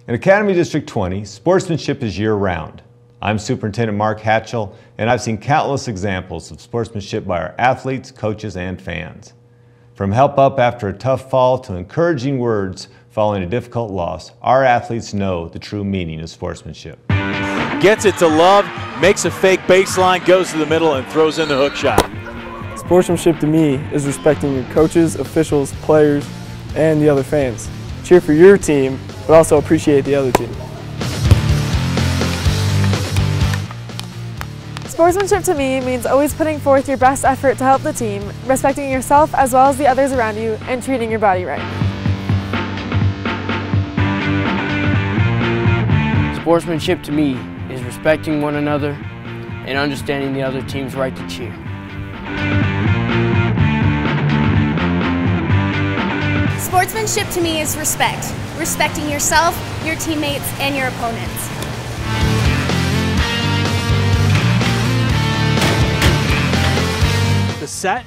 In Academy District 20, sportsmanship is year-round. I'm Superintendent Mark Hatchell, and I've seen countless examples of sportsmanship by our athletes, coaches, and fans. From help up after a tough fall to encouraging words following a difficult loss, our athletes know the true meaning of sportsmanship. Gets it to Love, makes a fake baseline, goes to the middle, and throws in the hook shot. Sportsmanship to me is respecting your coaches, officials, players, and the other fans. Cheer for your team, but also appreciate the other team. Sportsmanship to me means always putting forth your best effort to help the team, respecting yourself as well as the others around you, and treating your body right. Sportsmanship to me is respecting one another and understanding the other team's right to cheer. Sportsmanship to me is respect. Respecting yourself, your teammates, and your opponents. The set,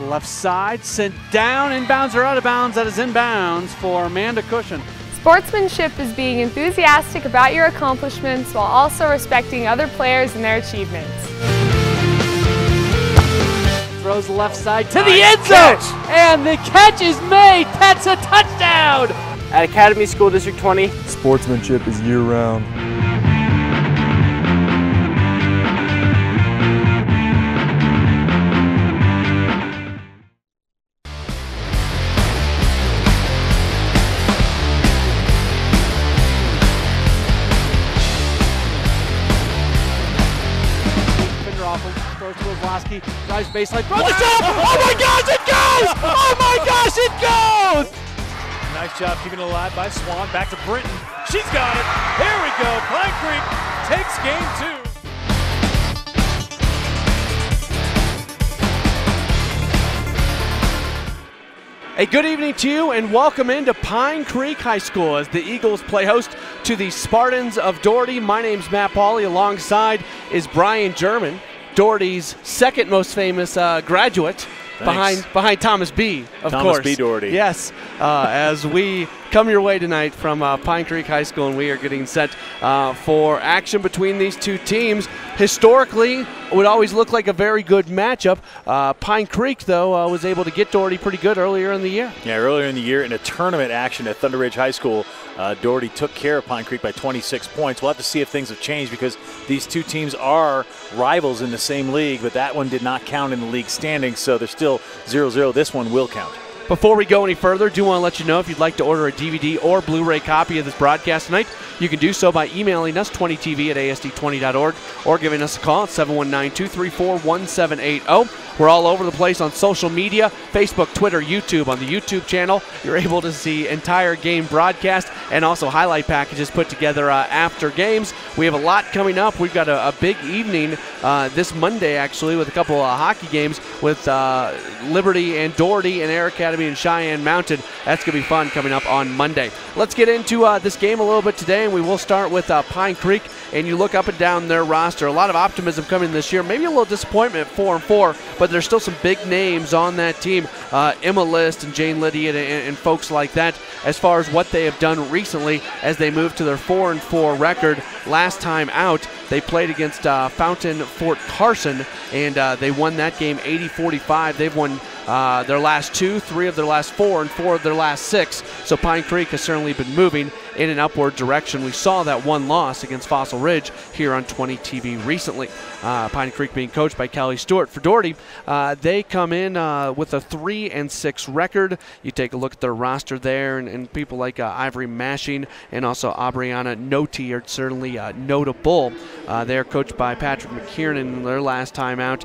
left side, sent down, inbounds or out of bounds. That is inbounds for Amanda Cushion. Sportsmanship is being enthusiastic about your accomplishments while also respecting other players and their achievements. Throws left side to the end zone, and the catch is made. That's a touchdown. At Academy School District 20, Sportsmanship is year-round. Throws to Wozlowski, drives baseline, throws the shot! Oh my gosh, it goes! Oh my gosh, it goes! Nice job keeping it alive by Swan. Back to Britton. She's got it. Here we go. Pine Creek takes game 2. A good evening to you and welcome into Pine Creek High School as the Eagles play host to the Spartans of Doherty. My name's Matt Pauley. Alongside is Brian German, Doherty's second most famous graduate, behind Thomas B, of course. Thomas B. Doherty. Yes, as we come your way tonight from Pine Creek High School, and we are getting set for action between these two teams. Historically, it would always look like a very good matchup. Pine Creek, though, was able to get Doherty pretty good earlier in the year. Yeah, earlier in the year in a tournament action at Thunder Ridge High School, Doherty took care of Pine Creek by 26 points. We'll have to see if things have changed because these two teams are rivals in the same league, but that one did not count in the league standings, so they're still 0-0. This one will count. Before we go any further, do want to let you know if you'd like to order a DVD or Blu-ray copy of this broadcast tonight, you can do so by emailing us 20tv@asd20.org or giving us a call at 719-234-1780. We're all over the place on social media, Facebook, Twitter, YouTube. On the YouTube channel, you're able to see entire game broadcast and also highlight packages put together after games. We have a lot coming up. We've got a big evening this Monday, actually, with a couple of hockey games with Liberty and Doherty and Air Academy and Cheyenne Mountain. That's going to be fun coming up on Monday. Let's get into this game a little bit today, and we will start with Pine Creek. And you look up and down their roster, a lot of optimism coming this year. Maybe a little disappointment at 4-4, but there's still some big names on that team. Emma List and Jane Liddy and folks like that as far as what they have done recently as they move to their 4-4 record. Last time out, they played against Fountain Fort Carson, and they won that game 80-45. They've won their last 2, 3 of their last 4, and 4 of their last 6. So Pine Creek has certainly been moving in an upward direction. We saw that one loss against Fossil Ridge here on 20 TV recently. Pine Creek being coached by Kelly Stewart. For Doherty, they come in with a 3-6 record. You take a look at their roster there, and people like Ivory Mashing and also Aubriana Noti are certainly notable. They're coached by Patrick McKiernan. Their last time out,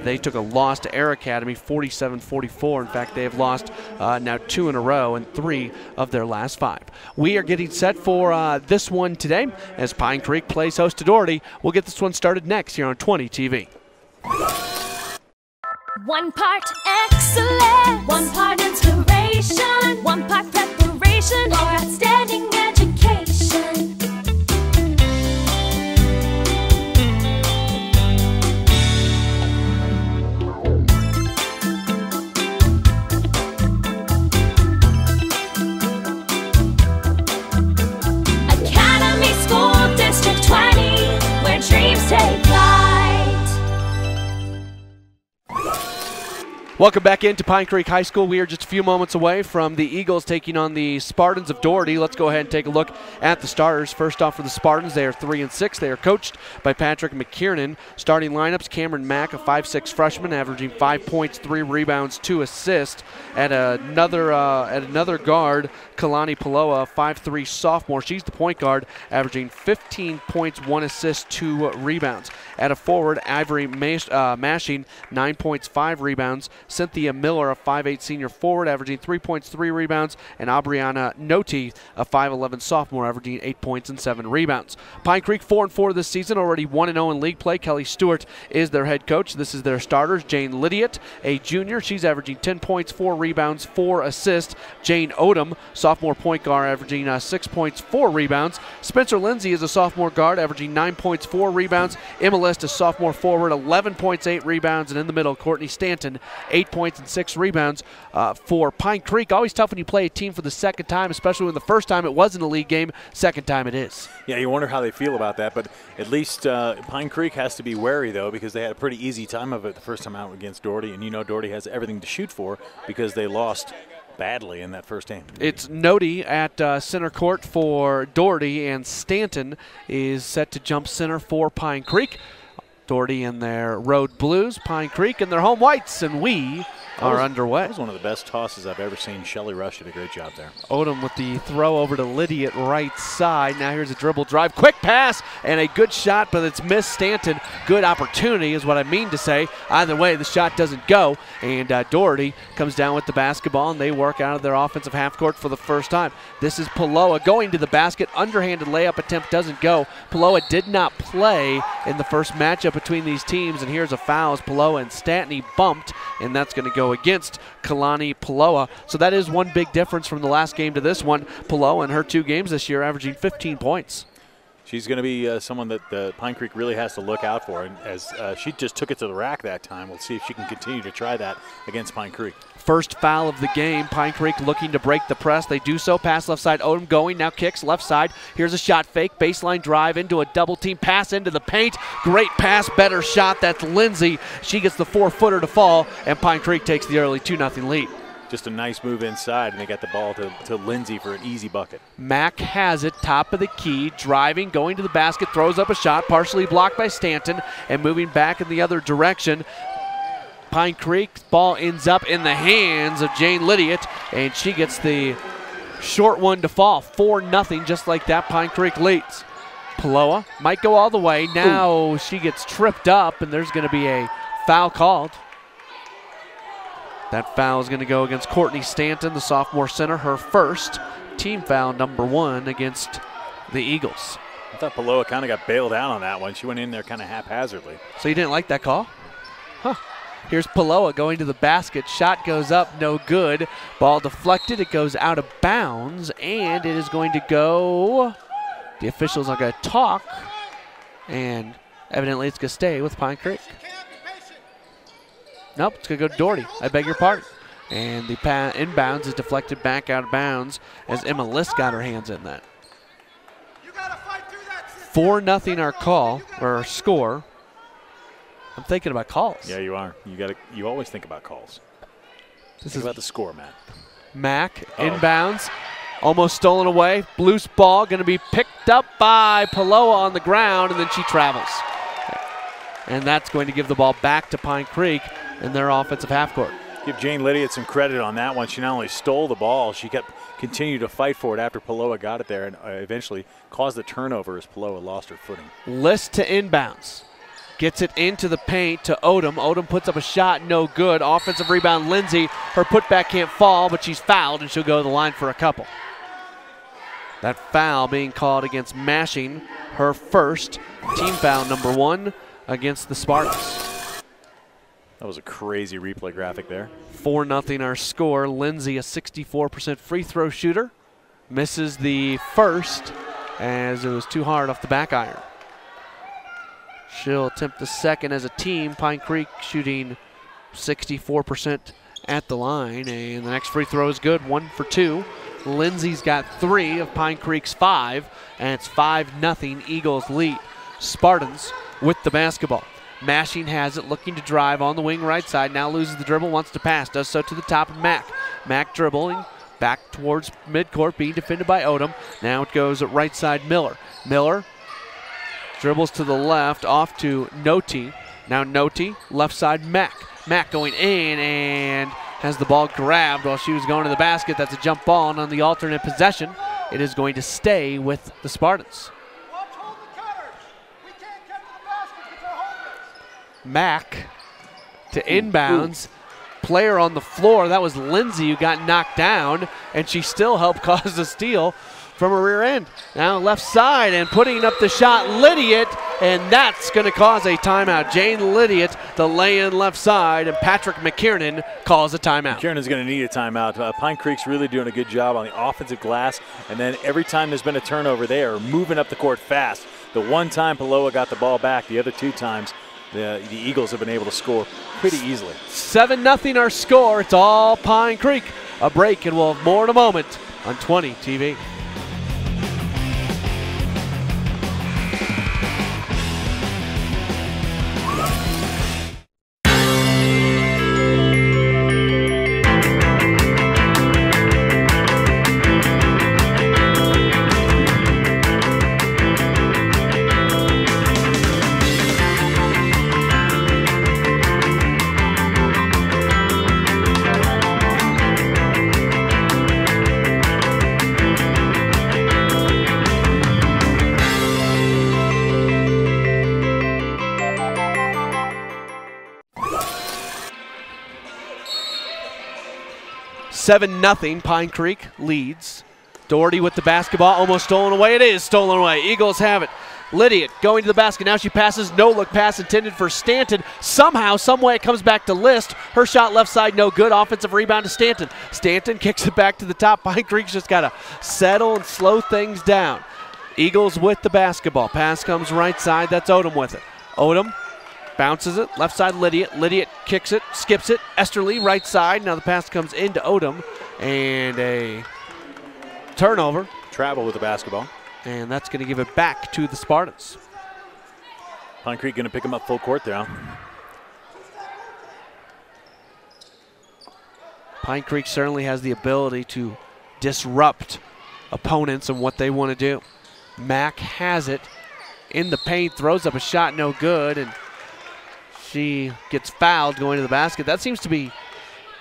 they took a loss to Air Academy, 47-44. In fact, they have lost now 2 in a row and 3 of their last 5. We are getting set for this one today as Pine Creek plays host to Doherty. We'll get this one started next here on 20 TV. One part excellence, one part inspiration, one part preparation for outstanding education. Welcome back into Pine Creek High School. We are just a few moments away from the Eagles taking on the Spartans of Doherty. Let's go ahead and take a look at the starters. First off for the Spartans, they are 3-6. They are coached by Patrick McKiernan. Starting lineups, Cameron Mack, a 5'6" freshman, averaging 5 points, 3 rebounds, 2 assists. At another guard, Kalani Paloa, 5'3" sophomore. She's the point guard, averaging 15 points, 1 assist, 2 rebounds. At a forward, Ivory Mashing, 9 points, 5 rebounds. Cynthia Miller, a 5'8" senior forward, averaging 3 points, 3 rebounds. And Aubriana Noti, a 5'11" sophomore, averaging 8 points and 7 rebounds. Pine Creek 4-4 this season, already 1-0 in league play. Kelly Stewart is their head coach. This is their starters. Jane Lydiot, a junior. She's averaging 10 points, 4 rebounds, 4 assists. Jane Odom, sophomore point guard, averaging 6 points, 4 rebounds. Spencer Lindsay is a sophomore guard, averaging 9 points, 4 rebounds. Emma List, a sophomore forward, 11 points, 8 rebounds. And in the middle, Courtney Stanton, 8 points and 6 rebounds for Pine Creek. Always tough when you play a team for the second time, especially when the first time it wasn't a league game, second time it is. Yeah, you wonder how they feel about that, but at least Pine Creek has to be wary, though, because they had a pretty easy time of it the first time out against Doherty, and you know Doherty has everything to shoot for because they lost badly in that first game. It's Noti at center court for Doherty, and Stanton is set to jump center for Pine Creek. Doherty in their road blues, Pine Creek in their home whites, and we are underway. That was one of the best tosses I've ever seen. Shelley Rush did a great job there. Odom with the throw over to Lydia at right side. Now here's a dribble drive. Quick pass and a good shot, but it's missed. Stanton, good opportunity is what I mean to say. Either way, the shot doesn't go, and Doherty comes down with the basketball, and they work out of their offensive half court for the first time. This is Paloa going to the basket. Underhanded layup attempt doesn't go. Paloa did not play in the first matchup between these teams, and here's a foul as Paloa and Stanton bumped, and that's going to go against Kalani Paloa. So that is one big difference from the last game to this one. Paloa in her 2 games this year averaging 15 points. She's going to be someone that Pine Creek really has to look out for, and as she just took it to the rack that time. We'll see if she can continue to try that against Pine Creek. First foul of the game. Pine Creek looking to break the press. They do so. Pass left side. Odom going. Now kicks left side. Here's a shot fake. Baseline drive into a double team. Pass into the paint. Great pass. Better shot. That's Lindsay. She gets the 4-footer to fall, and Pine Creek takes the early 2-0 lead. Just a nice move inside, and they got the ball to Lindsay for an easy bucket. Mack has it, top of the key, driving, going to the basket, throws up a shot, partially blocked by Stanton, and moving back in the other direction. Pine Creek's ball ends up in the hands of Jane Lydiot, and she gets the short one to fall. 4-0, just like that, Pine Creek leads. Paloa might go all the way. Now she gets tripped up, and there's going to be a foul called. That foul is going to go against Courtney Stanton, the sophomore center, her first team foul, number 1 against the Eagles. I thought Paloa kind of got bailed out on that one. She went in there kind of haphazardly. So you didn't like that call? Huh. Here's Paloa going to the basket. Shot goes up, no good. Ball deflected. It goes out of bounds, and it is going to go. The officials are going to talk, and evidently it's going to stay with Pine Creek. Nope, it's going to go to Doherty. I beg your pardon. And the inbounds is deflected back out of bounds as Emma List got her hands in that. 4-0 our call, or our score. I'm thinking about calls. Yeah, you are. You always think about calls. Think about the score, Matt. Mack inbounds, almost stolen away. Loose ball going to be picked up by Paloa on the ground, and then she travels. And that's going to give the ball back to Pine Creek in their offensive half court. Give Jane Lydiot some credit on that one. She not only stole the ball, she continued to fight for it after Paloa got it there, and eventually caused the turnover as Paloa lost her footing. List to inbounds. Gets it into the paint to Odom. Odom puts up a shot, no good. Offensive rebound, Lindsay. Her putback can't fall, but she's fouled, and she'll go to the line for a couple. That foul being called against Mashing, her first team foul, number 1 against the Spartans. That was a crazy replay graphic there. 4-0 our score. Lindsay, a 64% free throw shooter, misses the first as it was too hard off the back iron. She'll attempt the second as a team. Pine Creek shooting 64% at the line, and the next free throw is good, 1 for 2. Lindsay's got 3 of Pine Creek's 5, and it's 5-0 Eagles lead. Spartans with the basketball. Mashing has it, looking to drive on the wing right side. Now loses the dribble, wants to pass. Does so to the top of Mack. Mack dribbling back towards midcourt, being defended by Odom. Now it goes at right side Miller. Miller dribbles to the left, off to Noti. Now Noti, left side Mack. Mack going in and has the ball grabbed while she was going to the basket. That's a jump ball, and on the alternate possession, it is going to stay with the Spartans. Mack to inbounds. Player on the floor. That was Lindsay who got knocked down, and she still helped cause the steal from her rear end. Now left side and putting up the shot, Lydiot, and that's going to cause a timeout. Jane Lydiot, the lay-in left side, and Patrick McKiernan calls a timeout. McKiernan's going to need a timeout. Pine Creek's really doing a good job on the offensive glass, and then every time there's been a turnover, they are moving up the court fast. The one time Paloa got the ball back, the other 2 times, the Eagles have been able to score pretty easily. 7-0 our score. It's all Pine Creek. A break, and we'll have more in a moment on 20 TV. (7-0) Pine Creek leads. Doherty with the basketball, almost stolen away. It is stolen away. Eagles have it. Lydiot going to the basket. Now she passes. No look pass intended for Stanton. Somehow, someway it comes back to List. Her shot left side, no good. Offensive rebound to Stanton. Stanton kicks it back to the top. Pine Creek's just got to settle and slow things down. Eagles with the basketball. Pass comes right side. That's Odom with it. Odom bounces it. Left side Lydiot. Lydiot kicks it, skips it. Esterly right side. Now the pass comes into Odom. And a turnover. Travel with the basketball. And that's going to give it back to the Spartans. Pine Creek going to pick them up full court there. Pine Creek certainly has the ability to disrupt opponents and what they want to do. Mack has it in the paint, throws up a shot, no good, and she gets fouled going to the basket. That seems to be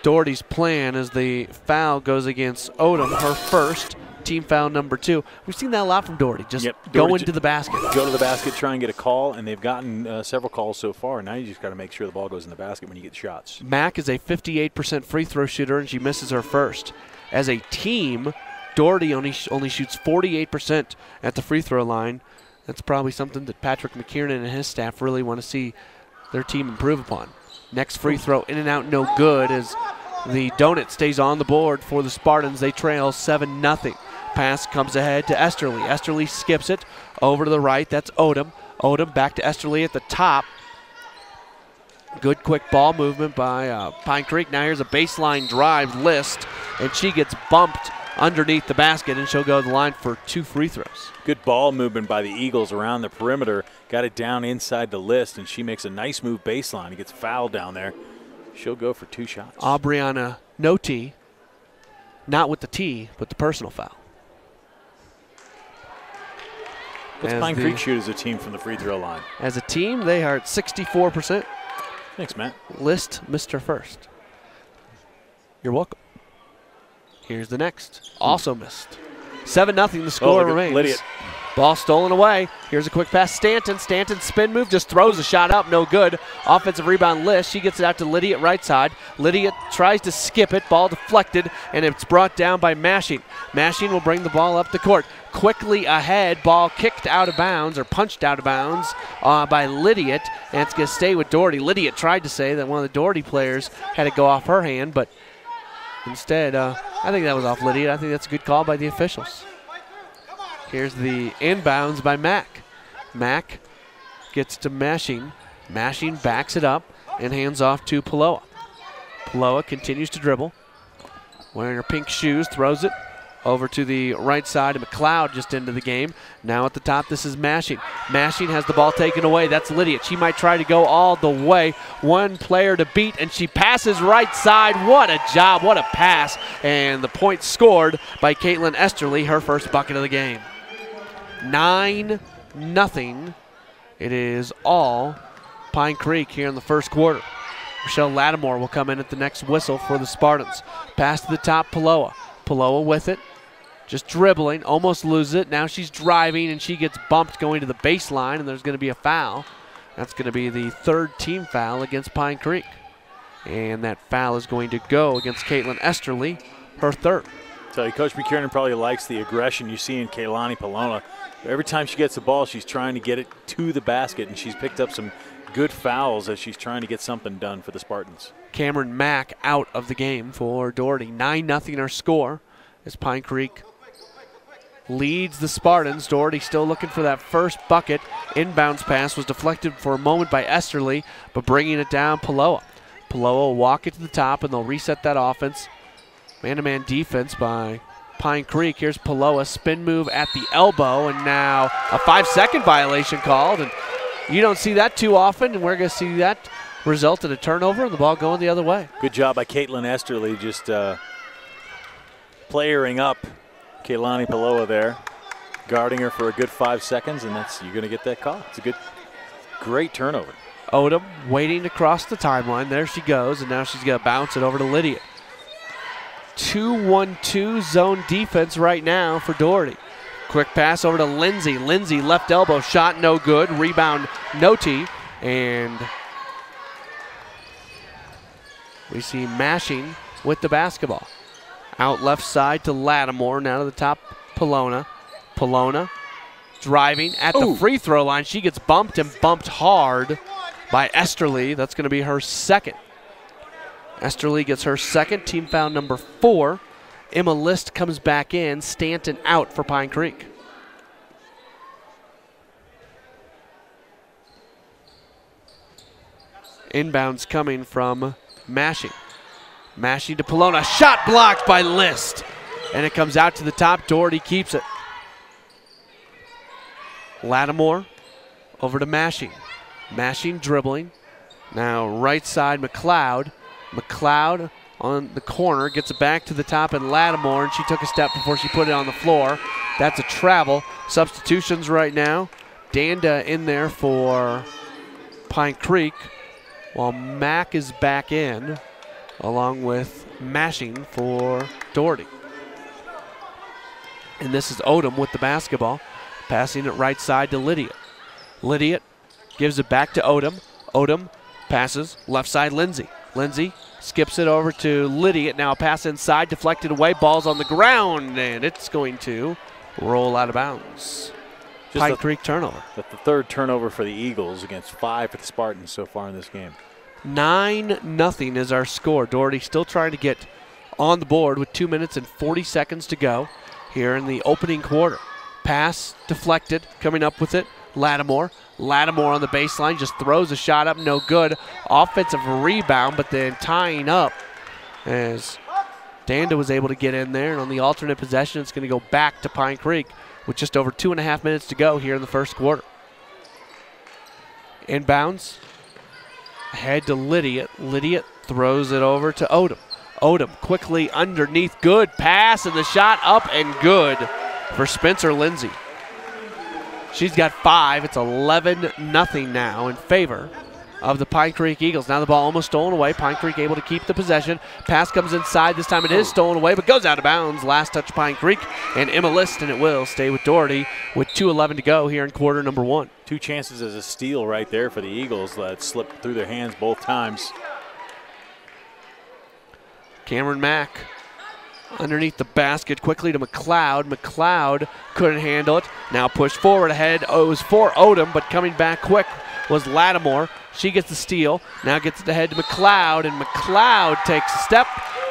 Doherty's plan as the foul goes against Odom, her first. Team foul number 2. We've seen that a lot from Doherty. Just go into the basket. Go to the basket, try and get a call, and they've gotten several calls so far. Now you just got to make sure the ball goes in the basket when you get shots. Mack is a 58% free throw shooter, and she misses her first. As a team, Doherty only shoots 48% at the free throw line. That's probably something that Patrick McKiernan and his staff really want to see their team improve upon. Next free throw in and out, no good, as the donut stays on the board for the Spartans. They trail 7-0. Pass comes ahead to Esterly. Esterly skips it over to the right. That's Odom. Odom back to Esterly at the top. Good quick ball movement by Pine Creek. Now here's a baseline drive List, and she gets bumped underneath the basket, and she'll go to the line for 2 free throws. Good ball movement by the Eagles around the perimeter. Got it down inside the List, and she makes a nice move baseline. He gets fouled down there. She'll go for 2 shots. Aubriana Noti, not with the T, but the personal foul. What's Pine Creek shoot as a team from the free throw line? As a team, they are at 64%. Thanks, Matt. List missed her first. You're welcome. Here's the next. Also missed. 7-0 the score remains. Lydiot. Ball stolen away. Here's a quick pass. Stanton. Stanton spin move. Just throws a shot up. No good. Offensive rebound List. She gets it out to Lydiot right side. Lydiot tries to skip it. Ball deflected, and it's brought down by Mashing. Mashing will bring the ball up the court. Quickly ahead. Ball kicked out of bounds or punched out of bounds by Lydiot, and it's going to stay with Doherty. Lydiot tried to say that one of the Doherty players had to go off her hand, but instead, I think that was off Lydiot. I think that's a good call by the officials. Here's the inbounds by Mack. Mack gets to Mashing. Mashing backs it up and hands off to Paloa. Paloa continues to dribble. Wearing her pink shoes, throws it Over to the right side, McLeod just into the game. Now at the top, this is Mashing. Mashing has the ball taken away. That's Lydia. She might try to go all the way. One player to beat, and she passes right side. What a job, what a pass. And the point scored by Caitlin Esterly, her first bucket of the game. 9-0. It is all Pine Creek here in the first quarter. Michelle Lattimore will come in at the next whistle for the Spartans. Pass to the top, Paloa. Paloa with it. Just dribbling, almost loses it. Now she's driving, and she gets bumped going to the baseline, and there's going to be a foul. That's going to be the third team foul against Pine Creek. And that foul is going to go against Caitlin Esterly, her third. I tell you, Coach McKiernan probably likes the aggression you see in Kaylani Palona. Every time she gets the ball, she's trying to get it to the basket, and she's picked up some good fouls as she's trying to get something done for the Spartans. Cameron Mack out of the game for Doherty. 9-0 our score as Pine Creek leads the Spartans. Doherty still looking for that first bucket. Inbounds pass was deflected for a moment by Esterly, but bringing it down, Paloa. Paloa will walk it to the top, and they'll reset that offense. Man-to-man defense by Pine Creek. Here's Paloa, spin move at the elbow, and now a 5-second violation called. And you don't see that too often, and we're going to see that result in a turnover and the ball going the other way. Good job by Caitlin Esterly, just playering up Kaylani Paloa there, guarding her for a good 5 seconds, and you're going to get that call. It's a great turnover. Odom waiting to cross the timeline. There she goes, and now she's going to bounce it over to Lydia. 2-1-2 zone defense right now for Doherty. Quick pass over to Lindsay. Lindsay left elbow shot, no good. Rebound, Noti, and we see Mashing with the basketball. Out left side to Lattimore, now to the top, Palona. Palona driving at the free throw line. She gets bumped and bumped hard by Esterly. That's going to be her second. Esterly gets her second, team foul number 4. Emma List comes back in, Stanton out for Pine Creek. Inbounds coming from Mashing. Mashing to Palona, shot blocked by List. And it comes out to the top, Doherty keeps it. Lattimore over to Mashing. Mashing dribbling. Now right side, McLeod. McLeod on the corner, gets it back to the top, and Lattimore, and she took a step before she put it on the floor. That's a travel. Substitutions right now. Danda in there for Pine Creek, while Mack is back in, along with Mashing for Doherty. And this is Odom with the basketball, passing it right side to Lydia. Lydia gives it back to Odom. Odom passes left side, Lindsay. Lindsay skips it over to Lydia. Now a pass inside, deflected away, ball's on the ground, and it's going to roll out of bounds. Pine Creek turnover. That's the third turnover for the Eagles against 5 for the Spartans so far in this game. 9-0 is our score. Doherty still trying to get on the board with 2 minutes and 40 seconds to go here in the opening quarter. Pass deflected, coming up with it, Lattimore. Lattimore on the baseline, just throws a shot up, no good. Offensive rebound, but then tying up as Danda was able to get in there. And on the alternate possession, it's going to go back to Pine Creek with just over 2.5 minutes to go here in the first quarter. Inbounds, ahead to Lydia. Lydia throws it over to Odom. Odom quickly underneath, good pass, and the shot up and good for Spencer Lindsay. She's got 5. It's 11-0 now in favor of the Pine Creek Eagles. Now the ball almost stolen away. Pine Creek able to keep the possession. Pass comes inside. This time it is stolen away, but goes out of bounds. Last touch Pine Creek and Emma List, and it will stay with Doherty with 2:11 to go here in quarter number 1. 2 chances as a steal right there for the Eagles that slipped through their hands both times. Cameron Mack underneath the basket, quickly to McLeod. McLeod couldn't handle it. Now pushed forward ahead. Oh, it was for Odom, but coming back quick was Lattimore. She gets the steal. Now gets it ahead to McLeod, and McLeod takes a step.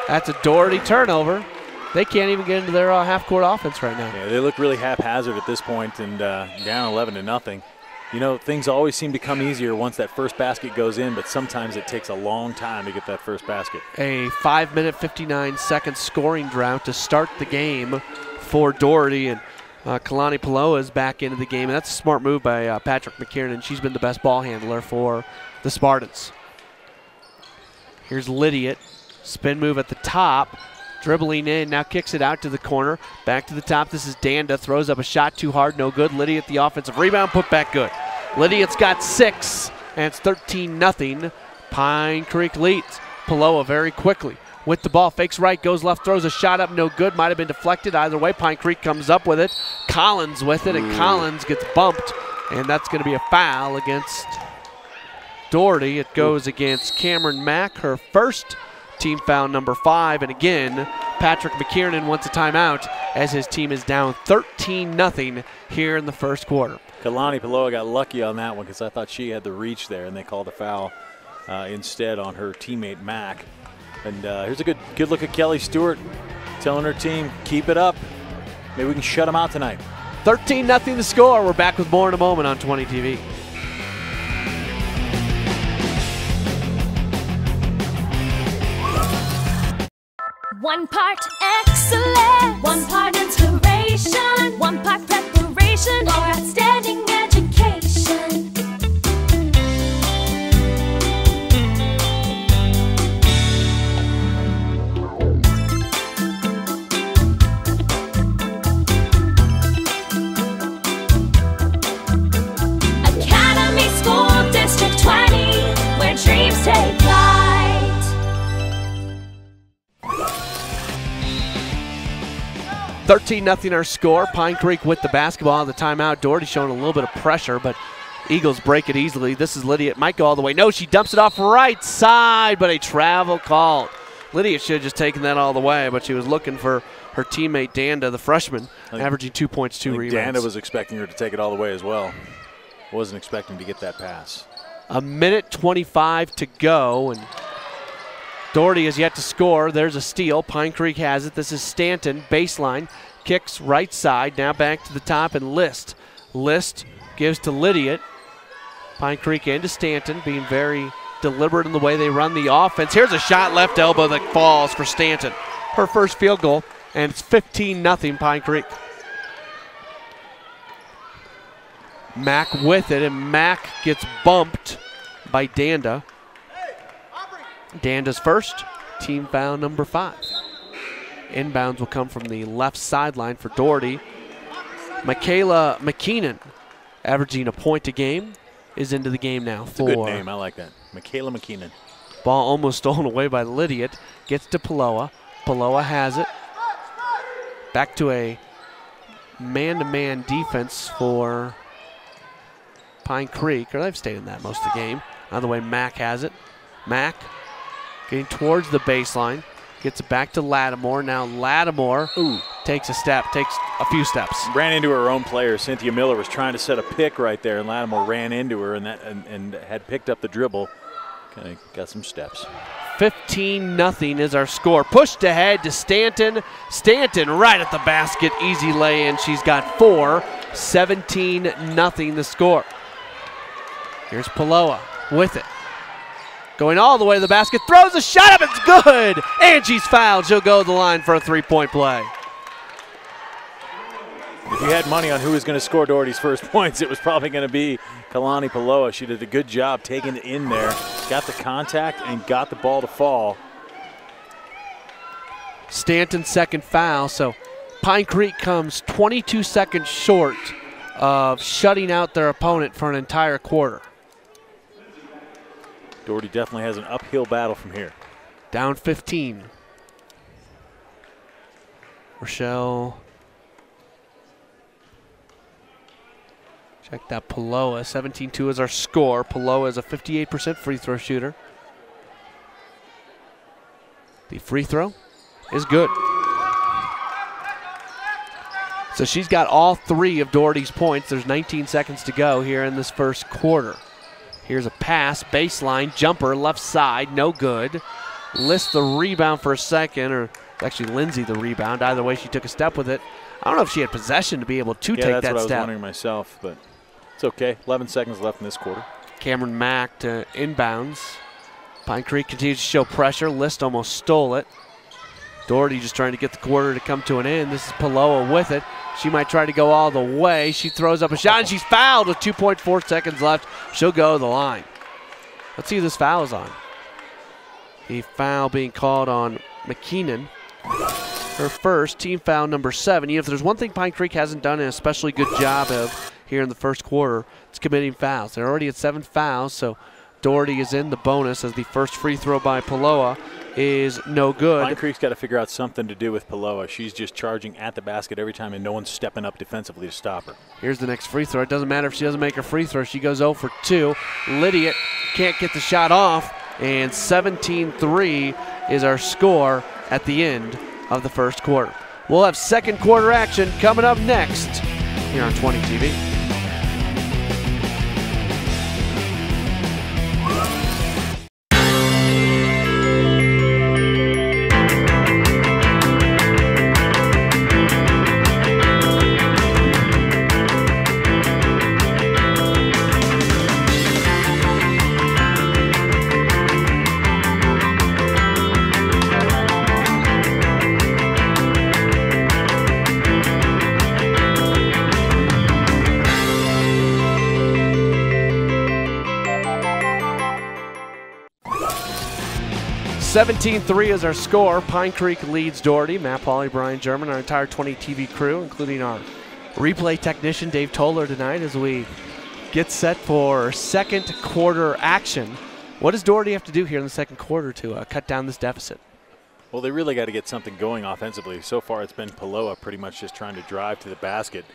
That's a Doherty turnover. They can't even get into their half-court offense right now. Yeah, they look really haphazard at this point, and down 11-0. You know, things always seem to come easier once that first basket goes in, but sometimes it takes a long time to get that first basket. A 5-minute, 59-second scoring drought to start the game for Doherty, and Kalani Paloa is back into the game. And that's a smart move by Patrick McKiernan. She's been the best ball handler for the Spartans. Here's Lydiot. Spin move at the top. Dribbling in, now kicks it out to the corner. Back to the top, this is Danda. Throws up a shot too hard, no good. Lydiot the offensive rebound, put back good. Lydiot's got 6, and it's 13-0. Pine Creek leads. Paloa very quickly with the ball. Fakes right, goes left, throws a shot up, no good. Might have been deflected. Either way, Pine Creek comes up with it. Collins with it, and Collins gets bumped, and that's going to be a foul against Doherty. It goes against Cameron Mack, her first team foul number 5, and again, Patrick McKiernan wants a timeout as his team is down 13-0 here in the first quarter. Kalani Paloa got lucky on that one because I thought she had the reach there, and they called a foul instead on her teammate Mack. And here's a good look at Kelly Stewart telling her team, keep it up. Maybe we can shut them out tonight. 13-0 the score. We're back with more in a moment on 20 TV. One part excellence, one part inspiration, one part preparation for outstanding education. Academy School District 20, where dreams take flight. 13-0 our score. Pine Creek with the basketball on the timeout. Doherty showing a little bit of pressure, but Eagles break it easily. This is Lydia. It might go all the way. No, she dumps it off right side, but a travel call. Lydia should have just taken that all the way, but she was looking for her teammate Danda, the freshman, averaging 2 points, 2 rebounds. Danda was expecting her to take it all the way as well. Wasn't expecting to get that pass. 1:25 to go, and Doherty has yet to score. There's a steal. Pine Creek has it. This is Stanton, baseline. Kicks right side. Now back to the top and List. List gives to Lydiot. Pine Creek into Stanton, being very deliberate in the way they run the offense. Here's a shot left elbow that falls for Stanton. Her first field goal, and it's 15-0 Pine Creek. Mack with it, and Mack gets bumped by Danda. Danda's first, team foul number 5. Inbounds will come from the left sideline for Doherty. Michaela McKeenan, averaging a point a game, is into the game now. That's a good name. I like that. Michaela McKeenan. Ball almost stolen away by Lydiot. Gets to Paloa. Paloa has it. Back to a man-to-man defense for Pine Creek. Or they've stayed in that most of the game. Either way, Mack has it. Mack getting towards the baseline. Gets it back to Lattimore. Now Lattimore takes a few steps. Ran into her own player. Cynthia Miller was trying to set a pick right there, and Lattimore ran into her and had picked up the dribble. Kind of got some steps. 15-0 is our score. Pushed ahead to Stanton. Stanton right at the basket. Easy lay-in. She's got 4. 17-0 the score. Here's Paloa with it. Going all the way to the basket, throws a shot up, it's good! And she's fouled. She'll go to the line for a 3-point play. If you had money on who was going to score Doherty's first points, it was probably going to be Kalani Paloa. She did a good job taking it in there, got the contact, and got the ball to fall. Stanton's second foul, so Pine Creek comes 22 seconds short of shutting out their opponent for an entire quarter. Doherty definitely has an uphill battle from here. Down 15. Rochelle. Check that Paloa. 17-2 is our score. Paloa is a 58% free throw shooter. The free throw is good. So she's got all 3 of Doherty's points. There's 19 seconds to go here in this first quarter. Here's a pass, baseline, jumper, left side, no good. List the rebound for a second, or actually Lindsay the rebound. Either way, she took a step with it. I don't know if she had possession to be able to take that step. That's what I was wondering myself, but It's okay. 11 seconds left in this quarter. Cameron Mack to inbounds. Pine Creek continues to show pressure. List almost stole it. Doherty just trying to get the quarter to come to an end. This is Paloa with it. She might try to go all the way. She throws up a shot, and she's fouled with 2.4 seconds left. She'll go to the line. Let's see who this foul is on. The foul being called on McKeenan. Her first, team foul number 7. If there's one thing Pine Creek hasn't done an especially good job of here in the first quarter, it's committing fouls. They're already at 7 fouls, so Doherty is in the bonus as the first free throw by Paloa is no good. Pine Creek's got to figure out something to do with Paloa. She's just charging at the basket every time, and no one's stepping up defensively to stop her. Here's the next free throw. It doesn't matter if she doesn't make her free throw. She goes 0 for 2. Lydia can't get the shot off, and 17-3 is our score at the end of the first quarter. We'll have second quarter action coming up next here on 20 TV. $17-3 is our score. Pine Creek leads Doherty. Matt Pauley, Brian German, our entire 20 TV crew, including our replay technician Dave Toller tonight as we get set for second quarter action. What does Doherty have to do here in the second quarter to cut down this deficit? Well, they really got to get something going offensively. So far it's been Paloa pretty much just trying to drive to the basket.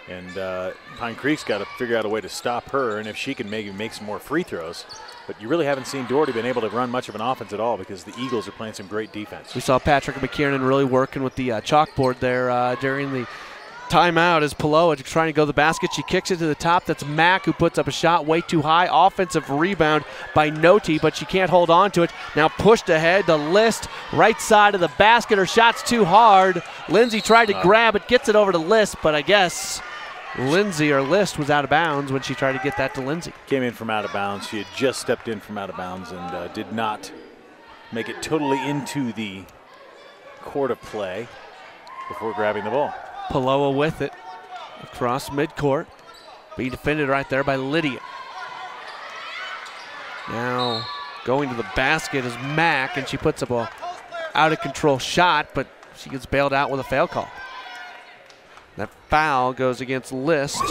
And Pine Creek's got to figure out a way to stop her, and if she can maybe make some more free throws. But you really haven't seen Doherty been able to run much of an offense at all because the Eagles are playing some great defense. We saw Patrick McKiernan really working with the chalkboard there during the timeout as Paloa trying to go to the basket. She kicks it to the top. That's Mack who puts up a shot way too high. Offensive rebound by Noti, but she can't hold on to it. Now pushed ahead. The List, right side of the basket. Her shot's too hard. Lindsay tried to grab it, gets it over to List, but I guess Lindsay or List was out of bounds when she tried to get that to Lindsay. Came in from out of bounds. She had just stepped in from out of bounds and did not make it totally into the court of play before grabbing the ball. Paloa with it across midcourt. Being defended right there by Lydia. Now going to the basket is Mack, and she puts up a out-of-control shot, but she gets bailed out with a foul call. That foul goes against List,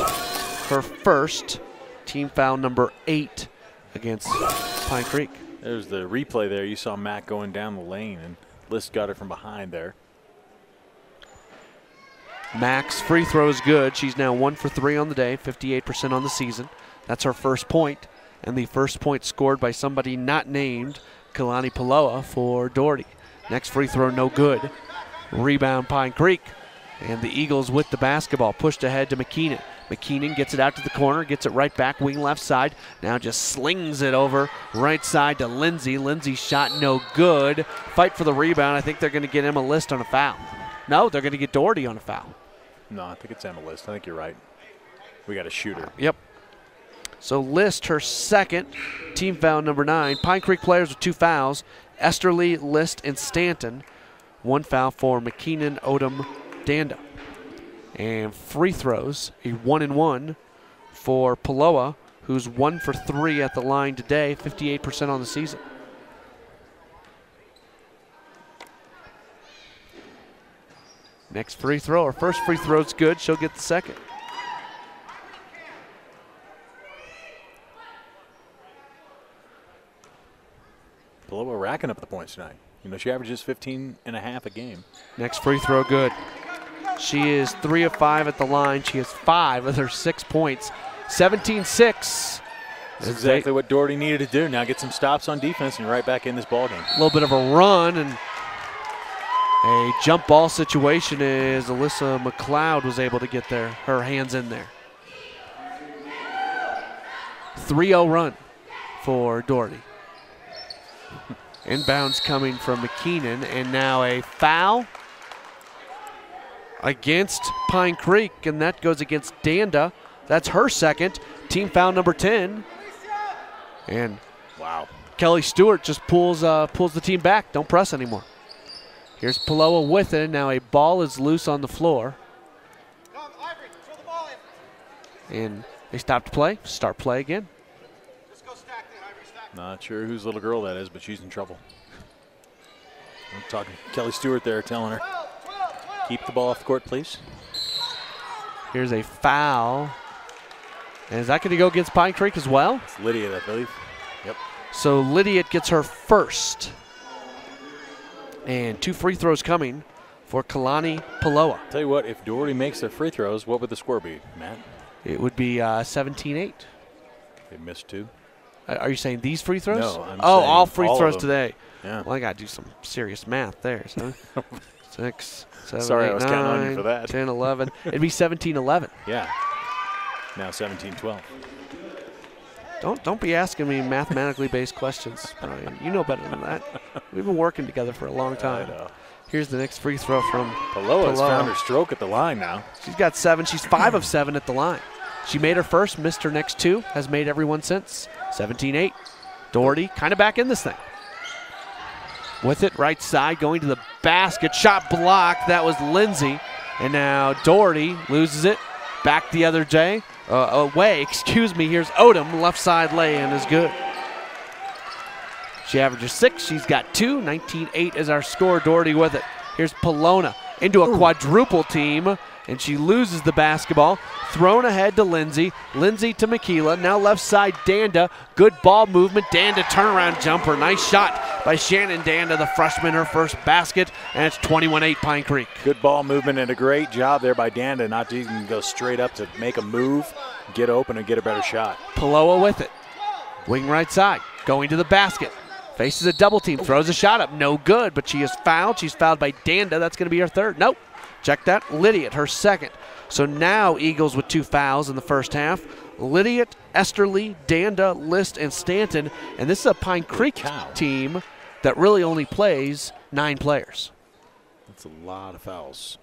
her first, team foul number 8 against Pine Creek. There's the replay there. You saw Mack going down the lane, and List got it from behind there. Mack's free throw is good. She's now 1 for 3 on the day, 58% on the season. That's her first point, and the first point scored by somebody not named Kalani Paloa for Doherty. Next free throw, no good. Rebound Pine Creek. And the Eagles with the basketball, pushed ahead to McKeenan. McKeenan gets it out to the corner, gets it right back, wing left side. Now just slings it over right side to Lindsay. Lindsay's shot no good. Fight for the rebound. I think they're going to get Emma List on a foul. No, they're going to get Doherty on a foul. No, I think it's Emma List. I think you're right. We got a shooter. Yep. So List, her second, team foul number 9. Pine Creek players with 2 fouls. Esterly, List, and Stanton. 1 foul for McKeenan, Odom, Danda. And free throws, a 1-and-1 for Paloa, who's 1 for 3 at the line today, 58% on the season. Next free throw, her first free throw is good. She'll get the second. Paloa racking up the points tonight. You know, she averages 15.5 a game. Next free throw, good. She is 3 of 5 at the line. She has 5 of her 6 points. 17-6. That's exactly what Doherty needed to do. Now get some stops on defense and you're right back in this ballgame. A little bit of a run and a jump ball situation as Alyssa McLeod was able to get her hands in there. 3-0 run for Doherty. Inbounds coming from McKeenan, and now a foul against Pine Creek, and that goes against Danda, That's her second. Team foul number 10. And wow, Kelly Stewart just pulls the team back. Don't press anymore. Here's Paloa with it. Now a ball is loose on the floor. And they stop to play, start play again. Not sure whose little girl that is, but she's in trouble. I'm talking Kelly Stewart there, telling her, keep the ball off the court, please. Here's a foul. And is that going to go against Pine Creek as well? It's Lydia, I believe. Yep. So Lydia gets her first. And 2 free throws coming for Kalani Paloa. Tell you what, if Doherty makes their free throws, what would the score be, Matt? It would be 17-8. They missed 2. Are you saying these free throws? No, I'm saying all free all throws of them. today. Yeah. Well, I got to do some serious math there. So 6, 7, Sorry, 8, I was 9, counting on you for that. 10, 11. It'd be 17-11. Yeah. Now 17-12. Don't be asking me mathematically based questions, Brian. You know better than that. We've been working together for a long time. I know. Here's the next free throw from Paloa's found her stroke at the line now. She's got 7. She's 5 of 7 at the line. She made her first, missed her next 2, has made everyone since. 17-8. Doherty kind of back in this thing. With it, right side, going to the basket. Shot blocked. That was Lindsay. And now Doherty loses it. Back the other way. Excuse me. Here's Odom. Left side lay-in is good. She averages 6. She's got 2. 19-8 is our score. Doherty with it. Here's Polona into a quadruple team, and she loses the basketball. Thrown ahead to Lindsay. Lindsay to Makila. Now left side, Danda. Good ball movement. Danda turnaround jumper. Nice shot by Shannon Danda, the freshman, her first basket, and it's 21-8 Pine Creek. Good ball movement and a great job there by Danda not to even go straight up to make a move, get open, and get a better shot. Paloa with it. Wing right side. Going to the basket. Faces a double team. Throws a shot up. No good, but she is fouled. She's fouled by Danda. That's going to be her third. Nope. Check that. Lydiot, her second. So now Eagles with 2 fouls in the first half. Lydiot, Esterly, Danda, List, and Stanton. And this is a Pine Creek team that really only plays 9 players. That's a lot of fouls.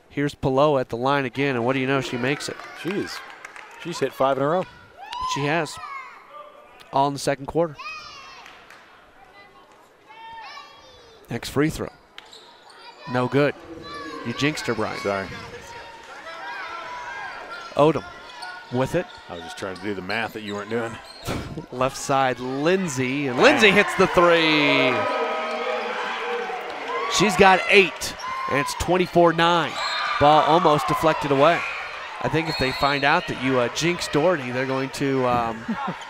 Here's Paloa at the line again, and what do you know? She makes it. She's hit 5 in a row. She has. All in the second quarter. Next free throw. No good. You jinxed her, Brian. Sorry. Odom with it. I was just trying to do the math that you weren't doing. Left side, Lindsay. And Lindsay hits the 3. She's got 8. And it's 24-9. Ball almost deflected away. I think if they find out that you jinxed Doherty, they're going to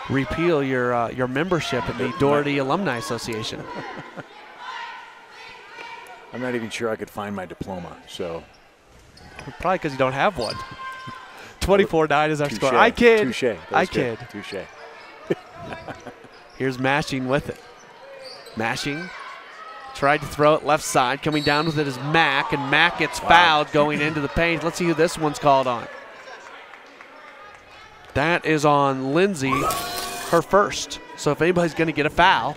repeal your membership in the Doherty Alumni Association. I'm not even sure I could find my diploma, so. Probably because you don't have one. 24-9 is our score. Touché. I kid. Touché. I kid. Touché. Here's Mashing with it. Mashing. Tried to throw it left side. Coming down with it is Mack, and Mack gets fouled going into the paint. Let's see who this one's called on. That is on Lindsay, her first. So if anybody's going to get a foul,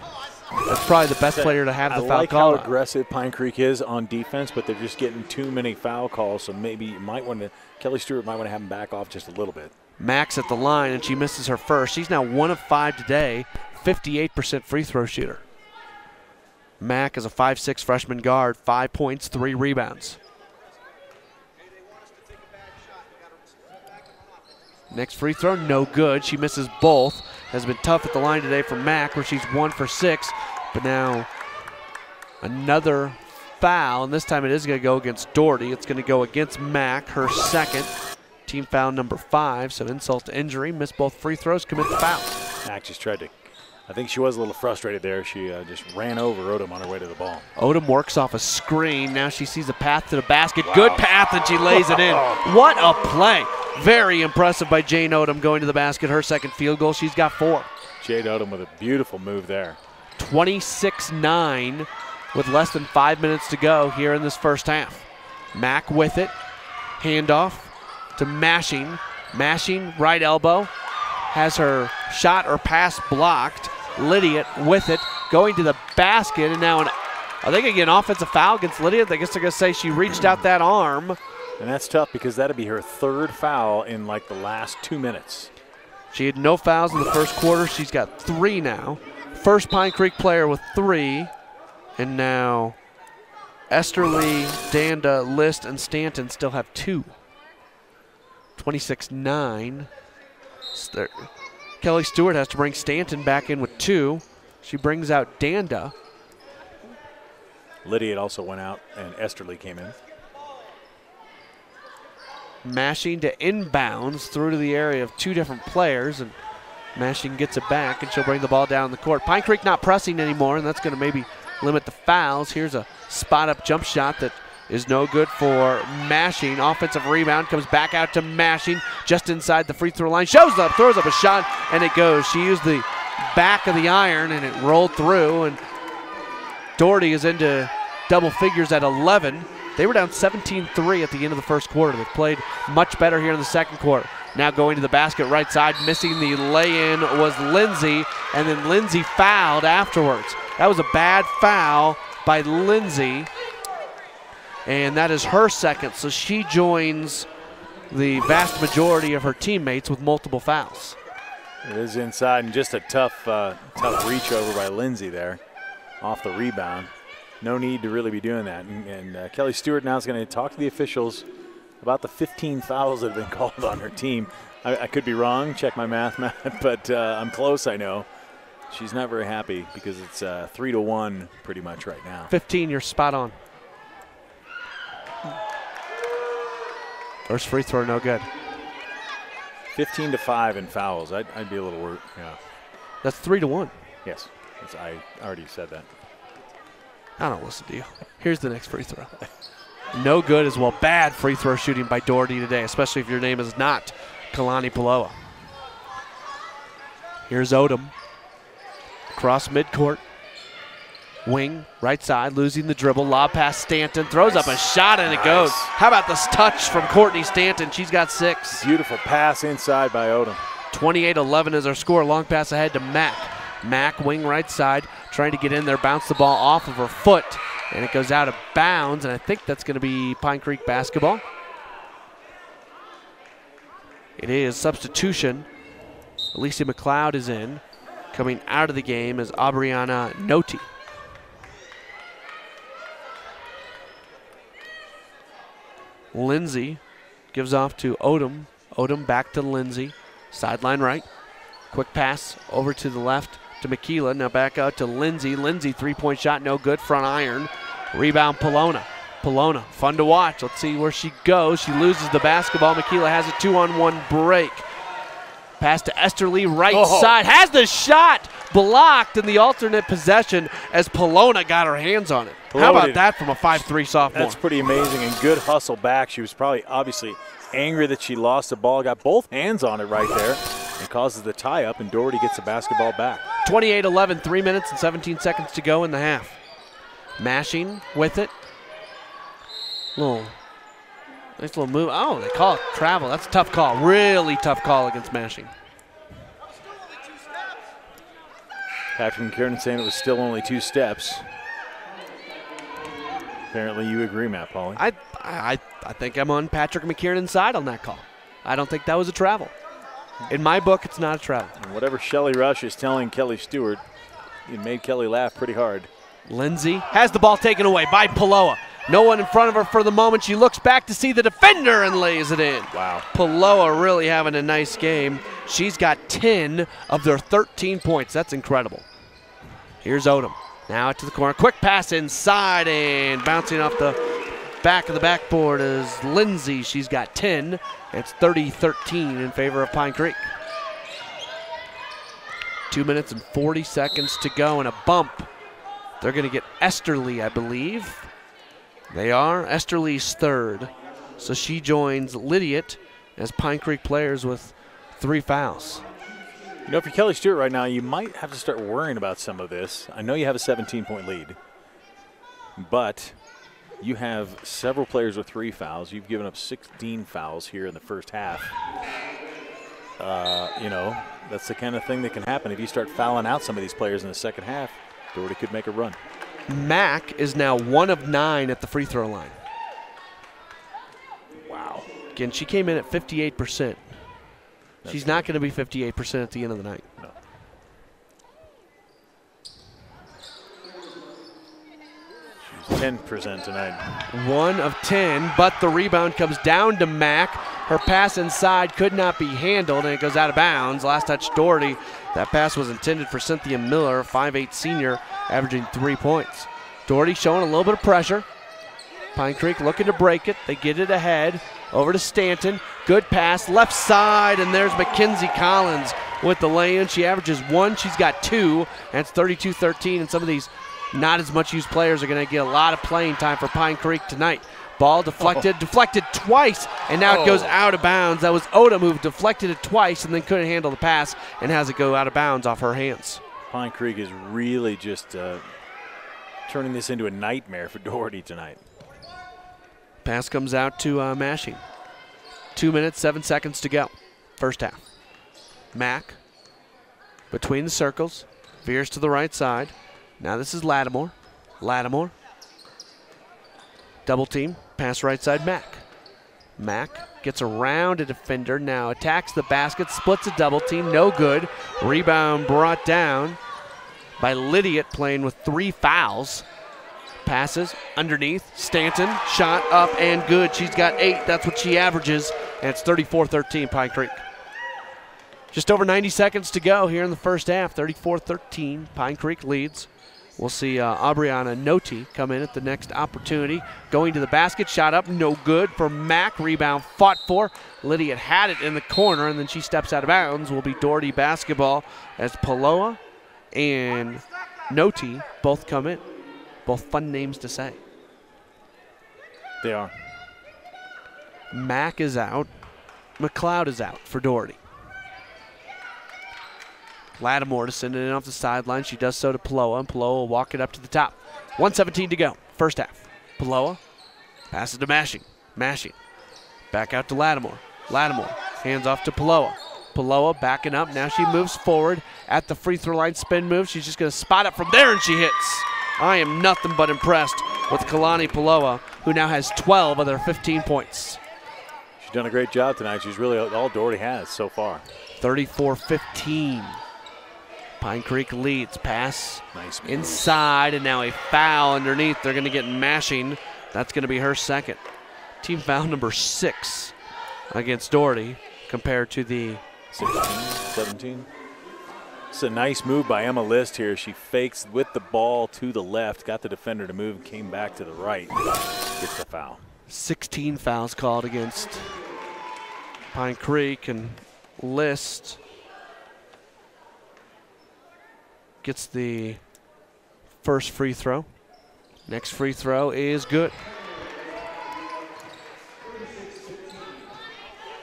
that's probably the best player to have the foul call. I like how aggressive Pine Creek is on defense, but they're just getting too many foul calls, so maybe you might want to, Kelly Stewart might want to have him back off just a little bit. Max at the line, and she misses her first. She's now 1 of 5 today, 58% free throw shooter. Mack is a 5'6" freshman guard, 5 points, 3 rebounds. Next free throw, no good. She misses both. Has been tough at the line today for Mack, where she's 1 for 6. But now another foul, and this time it is going to go against Doherty. It's going to go against Mack, her second. Team foul number 5, so insult to injury. Missed both free throws, commit the foul. Mack just tried to, I think she was a little frustrated there. She just ran over Odom on her way to the ball. Odom works off a screen. Now she sees a path to the basket. Wow. Good path, and she lays it in. What a play. Very impressive by Jane Odom going to the basket. Her second field goal. She's got 4. Jade Odom with a beautiful move there. 26-9 with less than 5 minutes to go here in this first half. Mack with it. Handoff to Mashing. Mashing, right elbow. Has her shot or pass blocked. Lydiot with it. Going to the basket. And now are they going to get an offensive foul against Lydiot? I guess they're going to say she reached out that arm. And that's tough because that'd be her third foul in like the last 2 minutes. She had no fouls in the first quarter. She's got 3 now. First Pine Creek player with 3. And now Esterly, Danda, List, and Stanton still have 2. 26-9. Kelly Stewart has to bring Stanton back in with 2. She brings out Danda. Lydia also went out, and Esterly came in. Mashing to inbounds through to the area of 2 different players, and Mashing gets it back, and she'll bring the ball down the court. Pine Creek not pressing anymore, and that's going to maybe limit the fouls. Here's a spot-up jump shot that is no good for Mashing. Offensive rebound comes back out to Mashing just inside the free throw line. Shows up, throws up a shot, and it goes. She used the back of the iron, and it rolled through, and Doherty is into double figures at 11. They were down 17-3 at the end of the first quarter. They've played much better here in the second quarter. Now going to the basket right side, missing the lay-in was Lindsay, and then Lindsay fouled afterwards. That was a bad foul by Lindsay, and that is her second, so she joins the vast majority of her teammates with multiple fouls. It is inside, and just a tough reach over by Lindsay there off the rebound. No need to really be doing that. And Kelly Stewart now is going to talk to the officials about the 15 fouls that have been called on her team. I could be wrong, check my math, but I'm close, I know. She's not very happy because it's 3-1 pretty much right now. 15, you're spot on. First free throw, no good. 15-5 in fouls. I'd be a little worried. Yeah. That's 3-1. Yes, I already said that. I don't listen to you. Here's the next free throw. No good as well. Bad free throw shooting by Doherty today, especially if your name is not Kalani Paloa. Here's Odom. Cross midcourt. Wing, right side, losing the dribble. Lob pass Stanton. Throws up a shot and it goes. How about this touch from Courtney Stanton? She's got 6. Beautiful pass inside by Odom. 28-11 is our score. Long pass ahead to Mack. Mack, wing right side, trying to get in there, bounce the ball off of her foot, and it goes out of bounds, and I think that's going to be Pine Creek basketball. It is substitution. Alicia McLeod is in. Coming out of the game is Aubriana Noti. Lindsay gives off to Odom. Odom back to Lindsay. Sideline right. Quick pass over to the left to Makila. Now back out to Lindsay. Lindsay, three-point shot, no good. Front iron. Rebound, Polona. Polona, fun to watch. Let's see where she goes. She loses the basketball. Makila has a 2-on-1 break. Pass to Esterly, right side. Has the shot blocked in the alternate possession as Polona got her hands on it. How about that from a 5'3" sophomore? That's pretty amazing and good hustle back. She was probably obviously angry that she lost the ball. Got both hands on it right there and causes the tie-up, and Doherty gets the basketball back. 28-11, 3 minutes and 17 seconds to go in the half. Mashing with it. Nice little move. Oh, they call it travel. That's a tough call. Really tough call against Mashing. Patrick McKiernan saying it was still only 2 steps. Apparently you agree, Matt Pauly. I think I'm on Patrick McKiernan's side on that call. I don't think that was a travel. In my book, it's not a travel. And whatever Shelly Rush is telling Kelly Stewart, it made Kelly laugh pretty hard. Lindsay has the ball taken away by Paloa. No one in front of her for the moment. She looks back to see the defender and lays it in. Wow. Paloa really having a nice game. She's got 10 of their 13 points. That's incredible. Here's Odom. Now out to the corner. Quick pass inside and bouncing off the back of the backboard is Lindsay. She's got 10. It's 30-13 in favor of Pine Creek. 2 minutes and 40 seconds to go and a bump. They're going to get Esterly, I believe. They are. Esterly's third. So she joins Lydiot as Pine Creek players with 3 fouls. You know, if you're Kelly Stewart right now, you might have to start worrying about some of this. I know you have a 17-point lead, but you have several players with 3 fouls. You've given up 16 fouls here in the first half. You know, that's the kind of thing that can happen if you start fouling out some of these players in the second half. Doherty could make a run. Mack is now 1 of 9 at the free throw line. Wow. Again, she came in at 58%. She's not going to be 58% at the end of the night. No. She's 10% tonight. 1 of 10, but the rebound comes down to Mack. Her pass inside could not be handled, and it goes out of bounds. Last touch, Doherty. That pass was intended for Cynthia Miller, 5'8" senior, averaging 3 points. Doherty showing a little bit of pressure. Pine Creek looking to break it. They get it ahead. Over to Stanton. Good pass, left side, and there's Mackenzie Collins with the lay-in. She averages 1. She's got 2. That's 32-13, and some of these not as much used players are going to get a lot of playing time for Pine Creek tonight. Ball deflected twice, and now it goes out of bounds. That was Odom who deflected it twice and then couldn't handle the pass and has it go out of bounds off her hands. Pine Creek is really just turning this into a nightmare for Doherty tonight. Pass comes out to Mashing. 2 minutes, 7 seconds to go. First half. Mack between the circles, veers to the right side. Now this is Lattimore. Lattimore. Double team, pass right side, Mack. Mack gets around a defender, now attacks the basket, splits a double team, no good. Rebound brought down by Lydiot, playing with 3 fouls. Passes underneath, Stanton, shot up and good. She's got 8, that's what she averages, and it's 34-13 Pine Creek. Just over 90 seconds to go here in the first half, 34-13, Pine Creek leads. We'll see Aubriana Noti come in at the next opportunity. Going to the basket, shot up, no good for Mack. Rebound fought for. Lydia had it in the corner, and then she steps out of bounds. Will be Doherty basketball as Paloa and Noti both come in. Both fun names to say. They are. Mack is out. McLeod is out for Doherty. Lattimore to send it in off the sideline. She does so to Paloa, and Paloa will walk it up to the top. 1:17 to go, first half. Paloa passes to Mashing. Mashing. Back out to Lattimore. Lattimore hands off to Paloa. Paloa backing up. Now she moves forward at the free throw line. Spin move. She's just going to spot it from there, and she hits. I am nothing but impressed with Kalani Paloa, who now has 12 of their 15 points. She's done a great job tonight. She's really all Doherty has so far. 34-15. Pine Creek leads. Pass nice inside, and now a foul underneath. They're going to get Mashing. That's going to be her second. Team foul number 6 against Doherty compared to the 16, 17. It's a nice move by Emma List here. She fakes with the ball to the left, got the defender to move, came back to the right, gets the foul. 16 fouls called against Pine Creek, and List gets the first free throw. Next free throw is good.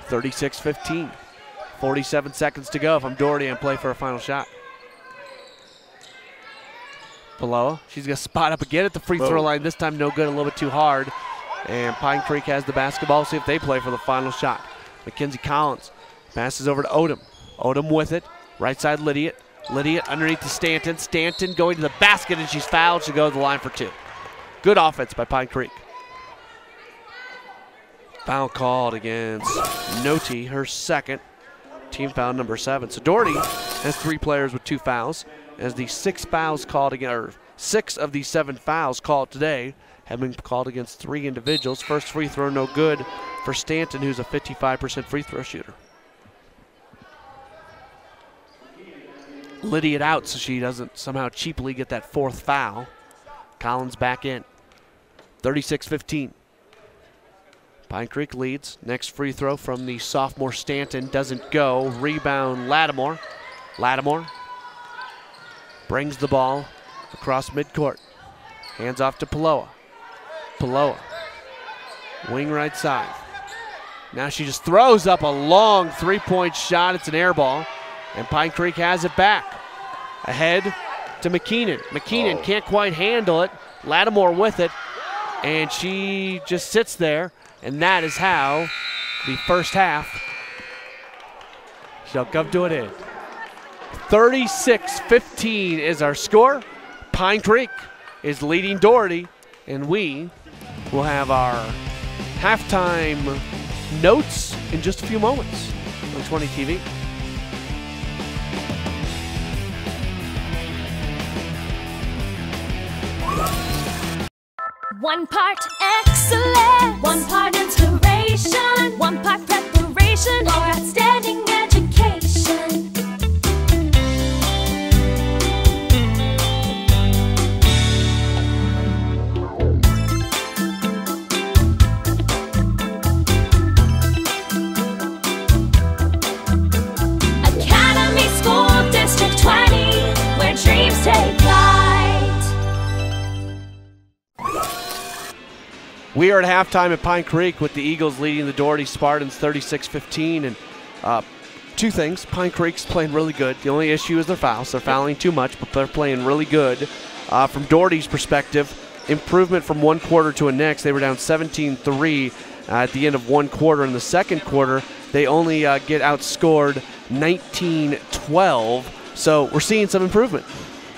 36-15. 47 seconds to go. If I'm Doherty, and play for a final shot. Paloa, she's going to spot up again at the free throw line. This time no good, a little bit too hard. And Pine Creek has the basketball. See if they play for the final shot. Mackenzie Collins passes over to Odom. Odom with it. Right side, Lydiot. Lydiot underneath to Stanton. Stanton going to the basket, and she's fouled. She'll go to the line for 2. Good offense by Pine Creek. Foul called against Noti, her second. Team foul number 7. So Doherty has 3 players with 2 fouls. As the 6 fouls called against, or 6 of the 7 fouls called today have been called against 3 individuals. First free throw no good for Stanton, who's a 55% free throw shooter. Lydiot out so she doesn't somehow cheaply get that 4th foul. Collins back in. 36-15. Pine Creek leads. Next free throw from the sophomore Stanton doesn't go. Rebound Lattimore. Lattimore brings the ball across midcourt. Hands off to Paloa. Paloa, wing right side. Now she just throws up a long 3-point shot. It's an air ball, and Pine Creek has it back. Ahead to McKeenan. McKeenan can't quite handle it. Lattimore with it, and she just sits there. And that is how the first half shall come to an end. 36-15 is our score. Pine Creek is leading Doherty, and we will have our halftime notes in just a few moments on 20 TV. One part excellence, one part inspiration, one part preparation for outstanding education. Academy School District 20, where dreams take flight. We are at halftime at Pine Creek with the Eagles leading the Doherty Spartans 36-15. And two things. Pine Creek's playing really good. The only issue is their fouls. They're fouling too much, but they're playing really good. From Doherty's perspective, improvement from one quarter to the next. They were down 17-3 at the end of one quarter. In the second quarter, they only get outscored 19-12. So we're seeing some improvement.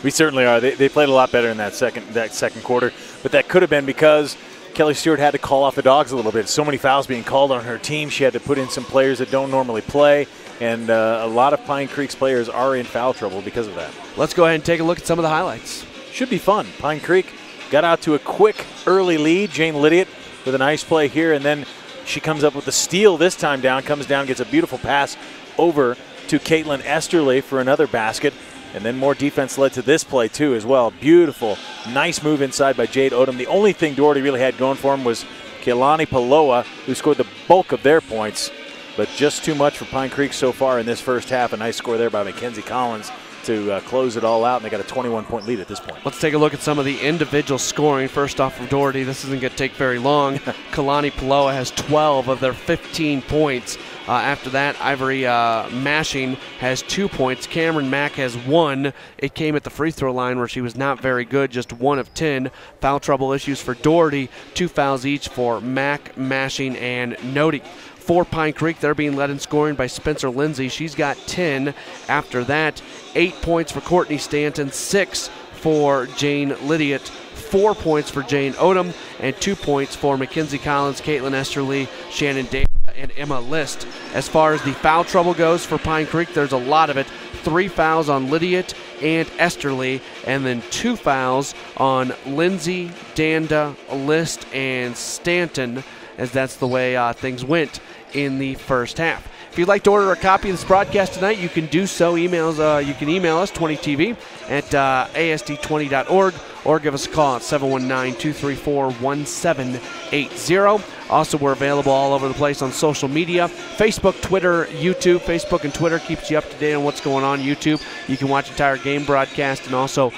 We certainly are. They played a lot better in that second quarter, but that could have been because Kelly Stewart had to call off the dogs a little bit. So many fouls being called on her team. She had to put in some players that don't normally play, and a lot of Pine Creek's players are in foul trouble because of that. Let's go ahead and take a look at some of the highlights. Should be fun. Pine Creek got out to a quick early lead. Jane Lydiot with a nice play here, and then she comes up with the steal this time down, comes down, gets a beautiful pass over to Caitlin Esterly for another basket. And then more defense led to this play, too, as well. Beautiful, nice move inside by Jade Odom. The only thing Doherty really had going for him was Keilani Paloa, who scored the bulk of their points, but just too much for Pine Creek so far in this first half. A nice score there by Mackenzie Collins to close it all out, and they got a 21-point lead at this point. Let's take a look at some of the individual scoring. First off from Doherty, this isn't going to take very long. Keilani Paloa has 12 of their 15 points. After that, Ivory Mashing has 2 points. Cameron Mack has 1. It came at the free throw line where she was not very good, just 1 of 10. Foul trouble issues for Doherty, 2 fouls each for Mack, Mashing, and Nody. For Pine Creek, they're being led in scoring by Spencer Lindsay. She's got 10. After that, 8 points for Courtney Stanton, 6 for Jane Lydiot, 4 points for Jane Odom, and 2 points for Mackenzie Collins, Caitlin Esterly, Shannon Davis, and Emma List. As far as the foul trouble goes for Pine Creek, there's a lot of it. 3 fouls on Lydiot and Esterly, and then 2 fouls on Lindsay, Danda, List, and Stanton, as that's the way things went in the first half. If you'd like to order a copy of this broadcast tonight, you can do so. You can email us, 20TV, at asd20.org, or give us a call at 719-234-1780. Also, we're available all over the place on social media, Facebook, Twitter, YouTube. Facebook and Twitter keeps you up to date on what's going on. YouTube, you can watch entire game broadcast, and also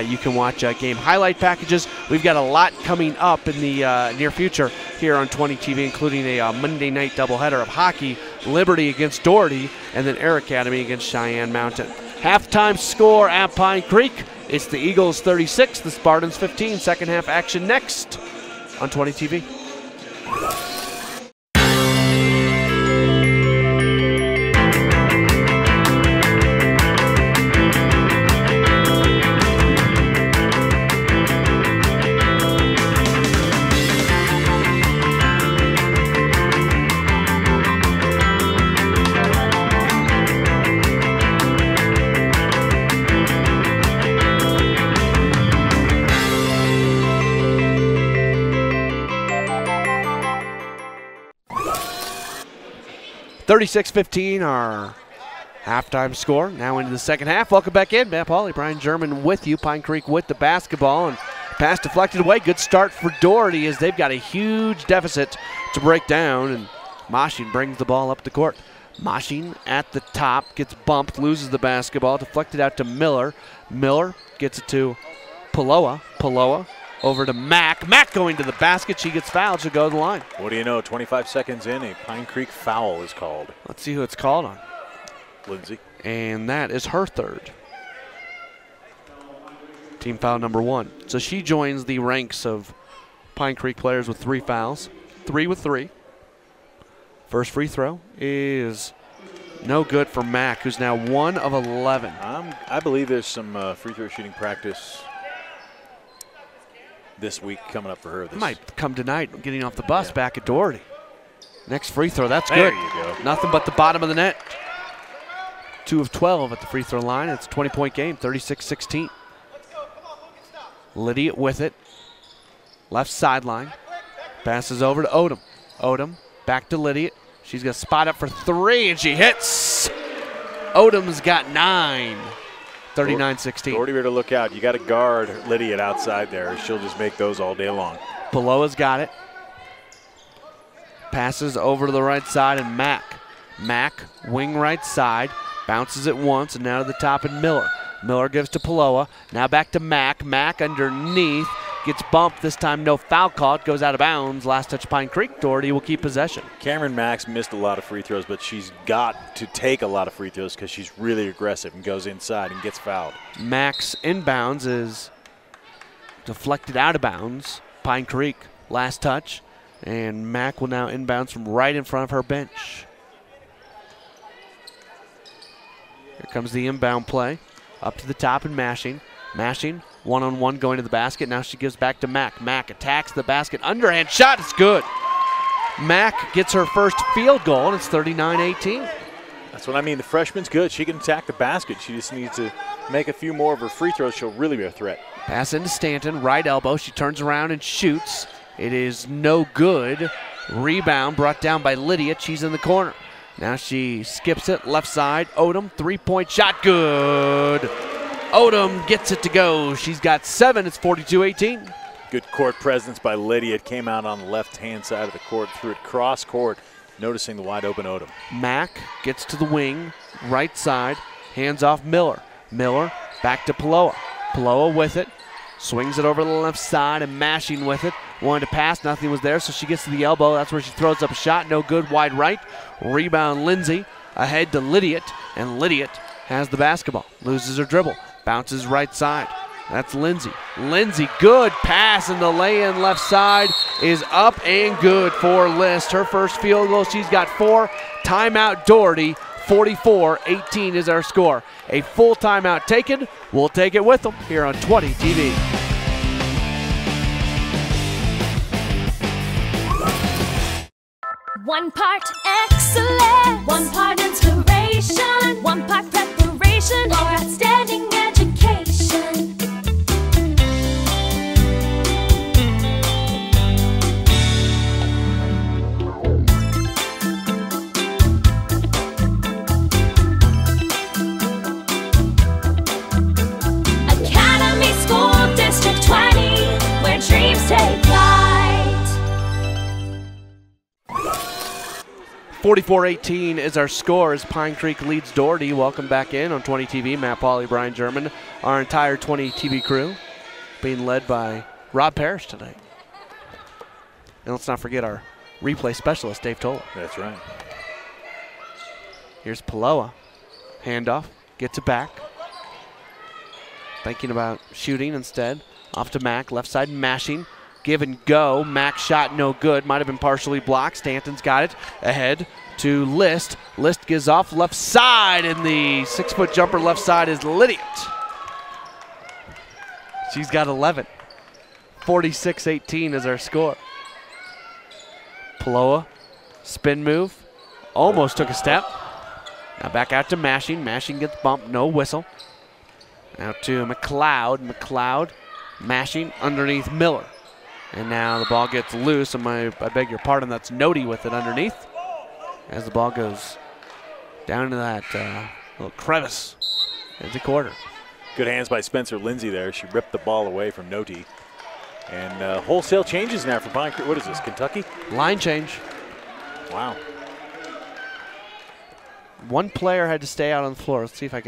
you can watch game highlight packages. We've got a lot coming up in the near future here on 20 TV, including a Monday night doubleheader of hockey, Liberty against Doherty, and then Air Academy against Cheyenne Mountain. Halftime score at Pine Creek. It's the Eagles 36, the Spartans 15. Second half action next on 20 TV. (36-15) our halftime score. Now into the second half. Welcome back in. Matt Pauley, Brian German with you. Pine Creek with the basketball, and pass deflected away. Good start for Doherty as they've got a huge deficit to break down, and Mashing brings the ball up the court. Mashing at the top, gets bumped, loses the basketball, deflected out to Miller. Miller gets it to Paloa. Paloa over to Mack. Mack going to the basket. She gets fouled. She'll go to the line. What do you know? 25 seconds in, a Pine Creek foul is called. Let's see who it's called on. Lindsay. And that is her third. Team foul number 1. So she joins the ranks of Pine Creek players with 3 fouls. 3 with 3. First free throw is no good for Mack, who's now 1 of 11. I believe there's some free throw shooting practice this week coming up for her. Might come tonight, getting off the bus back at Doherty. Next free throw, that's There good. you go. Nothing but the bottom of the net. 2 of 12 at the free throw line. It's a 20-point game, 36-16. Lydia with it. Left sideline. Passes over to Odom. Odom back to Lydia. She's going to spot up for 3, and she hits. Odom's got 9. 39-16. Doherty to look out. You got to guard Lydia outside there. She'll just make those all day long. Paloa's got it. Passes over to the right side, and Mack. Mack, wing right side, bounces it once, and now to the top, and Miller. Miller gives to Paloa. Now back to Mack. Mack underneath. Gets bumped. This time no foul call. It goes out of bounds. Last touch Pine Creek. Doherty will keep possession. Cameron Max missed a lot of free throws, but she's got to take a lot of free throws because she's really aggressive and goes inside and gets fouled. Max inbounds is deflected out of bounds. Pine Creek last touch. And Mack will now inbounds from right in front of her bench. Here comes the inbound play. Up to the top and mashing. Mashing. One-on-one going to the basket. Now she gives back to Mack. Mack attacks the basket. Underhand shot. It's good. Mack gets her first field goal, and it's 39-18. That's what I mean. The freshman's good. She can attack the basket. She just needs to make a few more of her free throws. She'll really be a threat. Pass into Stanton. Right elbow. She turns around and shoots. It is no good. Rebound brought down by Lydia. She's in the corner. Now she skips it. Left side. Odom. Three-point shot. Good. Odom gets it to go. She's got 7. It's 42-18. Good court presence by Lydia. It came out on the left-hand side of the court, threw it cross court, noticing the wide open Odom. Mack gets to the wing, right side, hands off Miller. Miller back to Paloa. Paloa with it, swings it over to the left side and mashing with it. Wanted to pass, nothing was there, so she gets to the elbow. That's where she throws up a shot. No good, wide right. Rebound Lindsay, ahead to Lydiot, and Lydiot has the basketball. Loses her dribble. Bounces right side. That's Lindsay. Lindsay, good pass, and the lay-in left side is up and good for List. Her first field goal, she's got 4. Timeout Doherty, 44-18 is our score. A full timeout taken. We'll take it with them here on 20 TV. One part excellence, one part inspiration, one part preparation for outstanding education. Academy School District 20, where dreams take flight. 44-18 is our score as Pine Creek leads Doherty. Welcome back in on 20 TV. Matt Pauley, Brian German, our entire 20 TV crew being led by Rob Parrish tonight. And let's not forget our replay specialist, Dave Tola. That's right. Here's Paloa. Handoff. Gets it back. Thinking about shooting instead. Off to Mack. Left side mashing. Give and go. Mack shot no good. Might have been partially blocked. Stanton's got it. Ahead to List. List gives off left side, and the 6-foot jumper left side is Lydiot. She's got 11. 46-18 is our score. Paloa. Spin move. Almost took a step. Now back out to Mashing. Mashing gets bumped. No whistle. Now to McLeod. McLeod mashing underneath Miller. And now the ball gets loose. I beg your pardon, that's Nody with it underneath. As the ball goes down to that little crevice at the quarter. Good hands by Spencer Lindsay there. She ripped the ball away from Noti. And wholesale changes now for Pine Creek. What is this, Kentucky? Line change. Wow. One player had to stay out on the floor. Let's see if I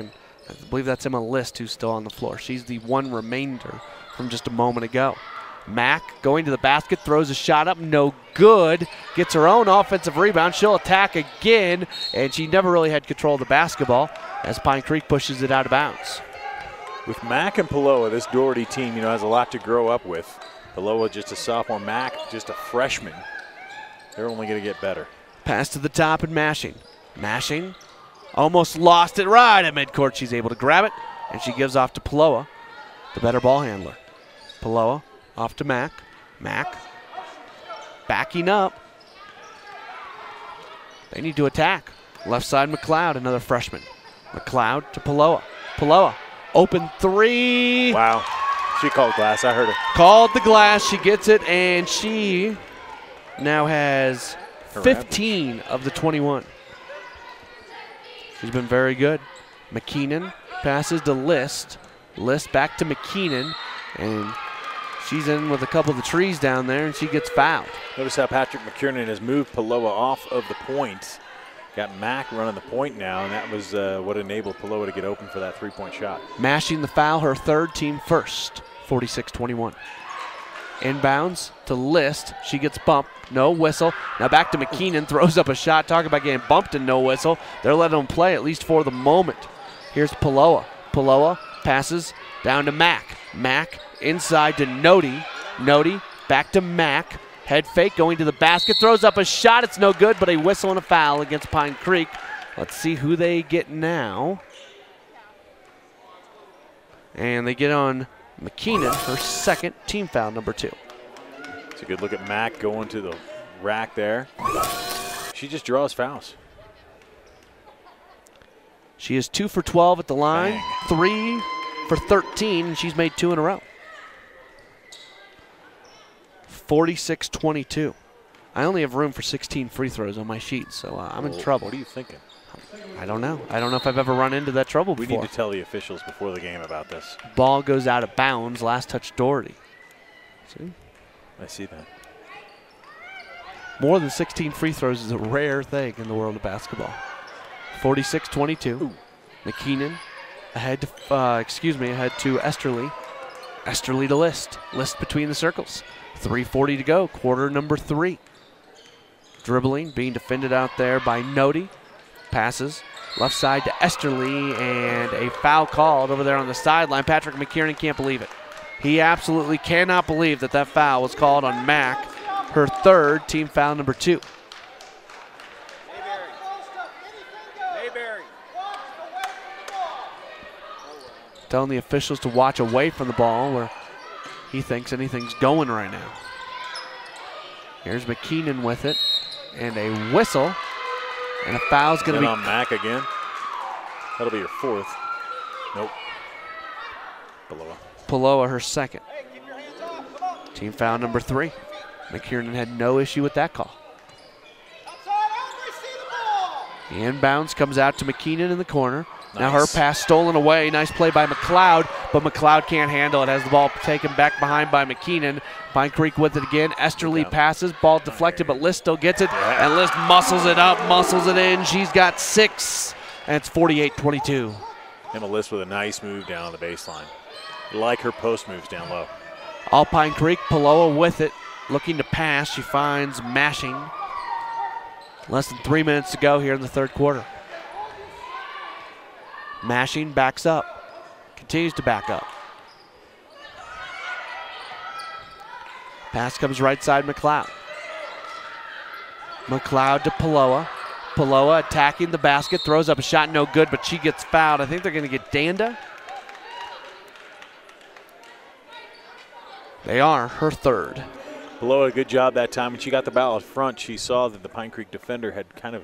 believe that's Emma List who's still on the floor. She's the one remainder from just a moment ago. Mack going to the basket, throws a shot up, no good. Gets her own offensive rebound. She'll attack again, and she never really had control of the basketball as Pine Creek pushes it out of bounds. With Mack and Paloa, this Doherty team, has a lot to grow up with. Paloa just a sophomore, Mack just a freshman. They're only going to get better. Pass to the top and Mashing. Mashing almost lost it right at midcourt. She's able to grab it, and she gives off to Paloa, the better ball handler. Paloa off to Mack. Mack backing up. They need to attack. Left side, McLeod, another freshman. McLeod to Paloa. Paloa, open three. Wow. She called glass. I heard her. Called the glass. She gets it, and she now has 15 of the 21. She's been very good. McKeenan passes to List. List back to McKeenan, and she's in with a couple of the trees down there, and she gets fouled. Notice how Patrick McKiernan has moved Paloa off of the point. Got Mack running the point now, and that was what enabled Paloa to get open for that three-point shot. Mashing the foul, her third, team first, 46-21. Inbounds to List. She gets bumped. No whistle. Now back to McKeenan. Throws up a shot. Talk about getting bumped and no whistle. They're letting them play, at least for the moment. Here's Paloa. Paloa passes down to Mack. Mack inside to Nodi. Nodi back to Mack. Head fake going to the basket. Throws up a shot. It's no good, but a whistle and a foul against Pine Creek. Let's see who they get now. And they get on McKeenan, her second, team foul number 2. It's a good look at Mack going to the rack there. She just draws fouls. She is 2 for 12 at the line, Bang. 3 for 13, and she's made 2 in a row. 46-22. I only have room for 16 free throws on my sheet, so I'm in trouble. What are you thinking? I don't know. I don't know if I've ever run into that trouble before. We need to tell the officials before the game about this. Ball goes out of bounds. Last touch, Doherty. See? I see that. More than 16 free throws is a rare thing in the world of basketball. 46-22. McKeenan ahead to Esterly. Esterly to List. List between the circles. 3:40 to go. Quarter number 3. Dribbling, being defended out there by Nodi. Passes left side to Esterly, and a foul called over there on the sideline. Patrick McKiernan can't believe it. He absolutely cannot believe that that foul was called on Mack, her third, team foul number 2. Telling the officials to watch away from the ball where he thinks anything's going right now. Here's McKeenan with it, and a whistle. And a foul's going to be on Mack again. That'll be your 4th. Nope. Paloa. Paloa, her second. Team foul number 3. McKiernan had no issue with that call. The inbounds comes out to McKeenan in the corner. Nice. Now her pass stolen away. Nice play by McLeod, but McLeod can't handle it. Has the ball taken back behind by McKeenan. Pine Creek with it again. Esterly passes. Ball deflected, but List still gets it. Yeah. And List muscles it up, muscles it in. She's got 6, and it's 48-22. Emma List with a nice move down the baseline. I like her post moves down low. All Pine Creek. Paloa with it. Looking to pass. She finds Mashing. Less than 3 minutes to go here in the third quarter. Mashing backs up. Continues to back up. Pass comes right side McLeod. McLeod to Paloa. Paloa attacking the basket. Throws up a shot, no good, but she gets fouled. I think they're going to get Danda. They are, her third. Paloa, a good job that time. When she got the ball out front, she saw that the Pine Creek defender had kind of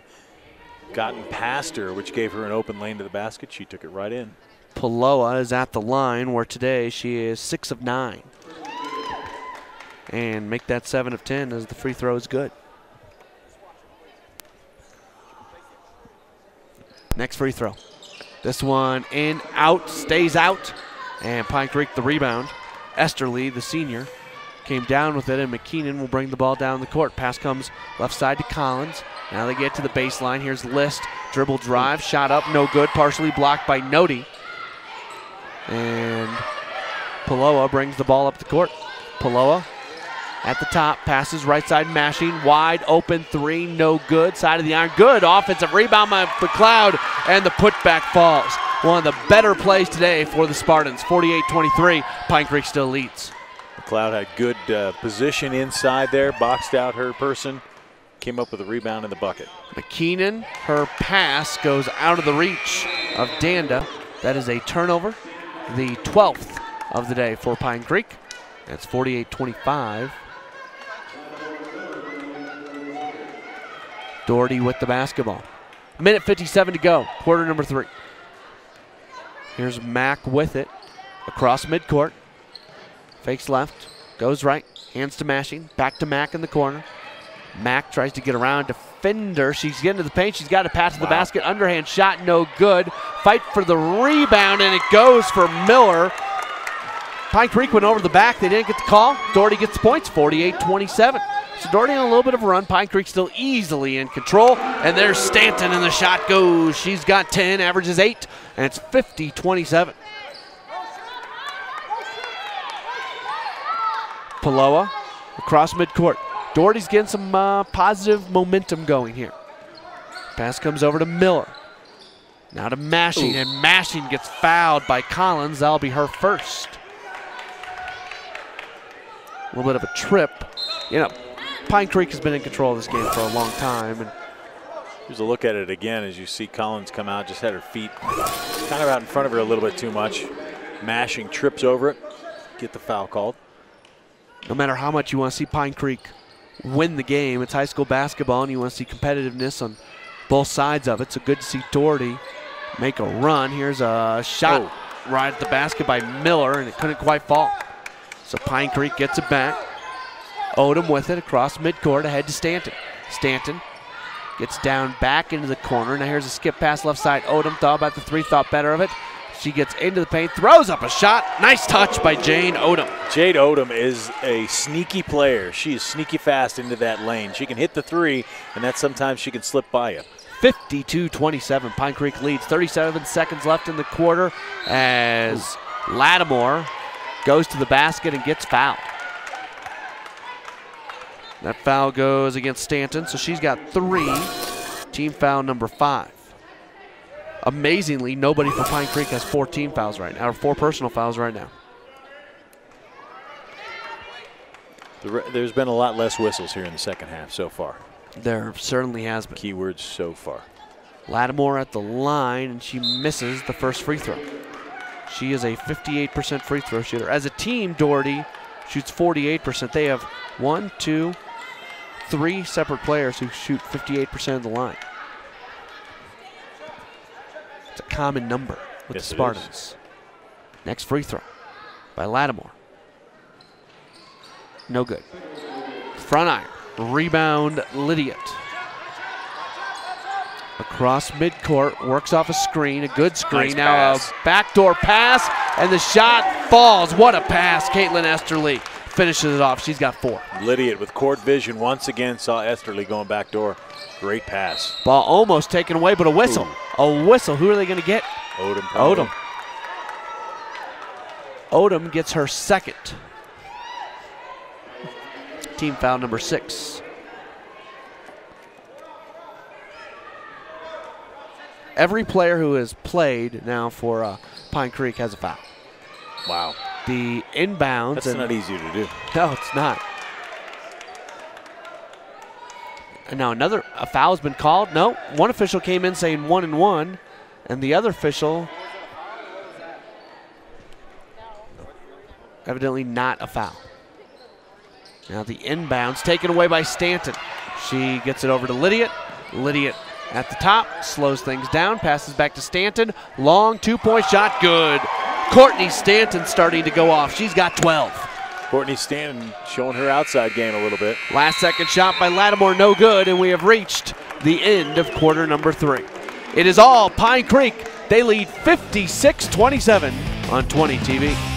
gotten past her, which gave her an open lane to the basket. She took it right in. Paloa is at the line where today she is 6 of 9. And make that 7 of 10 as the free throw is good. Next free throw. This one in, out, stays out. And Pine Creek the rebound. Esterly, the senior, came down with it, and McKeenan will bring the ball down the court. Pass comes left side to Collins. Now they get to the baseline. Here's List. Dribble drive. Shot up. No good. Partially blocked by Nodi. And Paloa brings the ball up the court. Paloa at the top. Passes right side. Mashing. Wide open 3. No good. Side of the iron. Good. Offensive rebound by McLeod. And the putback falls. One of the better plays today for the Spartans. 48-23. Pine Creek still leads. McLeod had good position inside there. Boxed out her person. Came up with a rebound in the bucket. McKeenan, her pass goes out of the reach of Danda. That is a turnover, the 12th of the day for Pine Creek. That's 48-25. Doherty with the basketball. Minute 57 to go, quarter number 3. Here's Mack with it, across midcourt. Fakes left, goes right, hands to Mashing, back to Mack in the corner. Mack tries to get around defender. She's getting to the paint. She's got to pass to the basket. Underhand shot, no good. Fight for the rebound, and it goes for Miller. Pine Creek went over the back. They didn't get the call. Doherty gets the points, 48-27. So Doherty on a little bit of a run. Pine Creek still easily in control. And there's Stanton, and the shot goes. She's got 10, averages 8, and it's 50-27. Paloa across midcourt. Doherty's getting some positive momentum going here. Pass comes over to Miller. Now to Mashing, and Mashing gets fouled by Collins. That'll be her first. A little bit of a trip. You know, Pine Creek has been in control of this game for a long time. And here's a look at it again as you see Collins come out, just had her feet kind of out in front of her a little bit too much. Mashing trips over it, get the foul called. No matter how much you want to see Pine Creek win the game, it's high school basketball, and you want to see competitiveness on both sides of it. So good to see Doherty make a run. Here's a shot right at the basket by Miller, and it couldn't quite fall. So Pine Creek gets it back. Odom with it across midcourt, ahead to Stanton. Stanton gets down back into the corner. Now here's a skip pass left side. Odom thought about the 3, thought better of it. She gets into the paint, throws up a shot. Nice touch by Jane Odom. Jade Odom is a sneaky player. She is sneaky fast into that lane. She can hit the 3, and that sometimes she can slip by you. 52-27, Pine Creek leads. 37 seconds left in the quarter as Lattimore goes to the basket and gets fouled. That foul goes against Stanton, so she's got 3. Team foul number 5. Amazingly, nobody for Pine Creek has 4 team fouls right now, or 4 personal fouls right now. There's been a lot less whistles here in the second half so far. There certainly has been. Keywords so far. Lattimore at the line, and she misses the first free throw. She is a 58% free throw shooter. As a team, Doherty shoots 48%. They have 1, 2, 3 separate players who shoot 58% of the line. It's a common number with the Spartans. Next free throw by Lattimore. No good. Front iron. Rebound, Lydiot. Across midcourt, works off a screen, a good screen. Nice now pass. A backdoor pass, and the shot falls. What a pass. Caitlin Esterly finishes it off. She's got 4. Lydiot with court vision once again saw Esterly going back door. Great pass. Ball almost taken away, but a whistle. Ooh. A whistle. Who are they going to get? Odom. Probably. Odom. Odom gets her second. Team foul number 6. Every player who has played now for Pine Creek has a foul. Wow. The inbounds. That's not easy to do. No, it's not. And now a foul has been called. No, one official came in saying 1-1, and the other official evidently not a foul. Now the inbounds taken away by Stanton. She gets it over to Lydiot. Lydiot at the top, slows things down, passes back to Stanton. Long 2-point shot, good. Courtney Stanton starting to go off. She's got 12. Courtney Stanton showing her outside game a little bit. Last second shot by Lattimore, no good, and we have reached the end of quarter number 3. It is all Pine Creek. They lead 56-27 on 20 TV.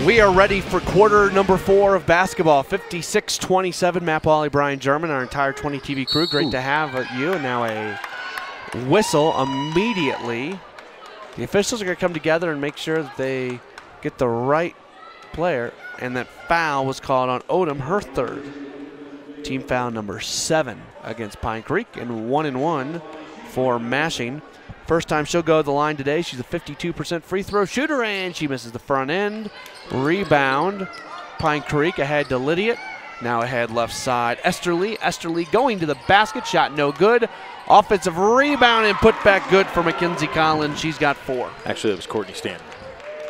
We are ready for quarter number 4 of basketball. 56-27. Matt Wally, Brian German, our entire 20 TV crew. Great to have you. And now a whistle immediately. The officials are going to come together and make sure that they get the right player, and that foul was called on Odom, her third. Team foul number 7 against Pine Creek, and 1-1 for Mashing. First time she'll go to the line today. She's a 52% free throw shooter, and she misses the front end. Rebound, Pine Creek ahead to Lydiot. Now ahead left side, Esterly. Esterly going to the basket, shot no good. Offensive rebound and put back good for Mackenzie Collins. She's got 4. Actually, that was Courtney Stanton.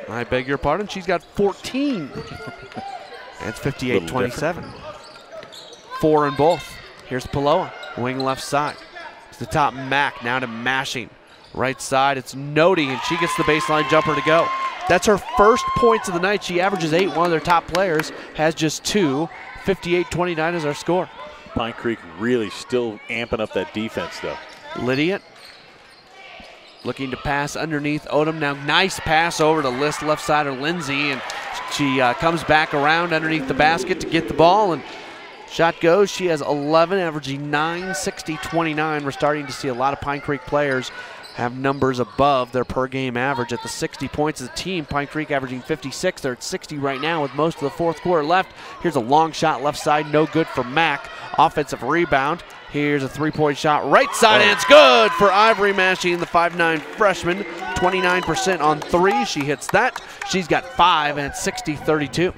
I beg your pardon, she's got 14. That's 58-27. 4 in both. Here's Paloa, wing left side. To the top, Mack, now to Mashing. Right side, it's Nody, and she gets the baseline jumper to go. That's her first points of the night. She averages 8. One of their top players has just 2. 58-29 is our score. Pine Creek really still amping up that defense, though. Lydiot looking to pass underneath Odom. Now nice pass over to left sider Lindsay, and she comes back around underneath the basket to get the ball, and shot goes. She has 11, averaging 9, 60, 29. We're starting to see a lot of Pine Creek players have numbers above their per game average. At the 60 points of the team, Pine Creek averaging 56. They're at 60 right now with most of the fourth quarter left. Here's a long shot left side, no good for Mack. Offensive rebound. Here's a three-point shot right side, and it's good for Ivory Mashing, the 5'9 freshman. 29% on 3. She hits that. She's got 5, and it's 60-32.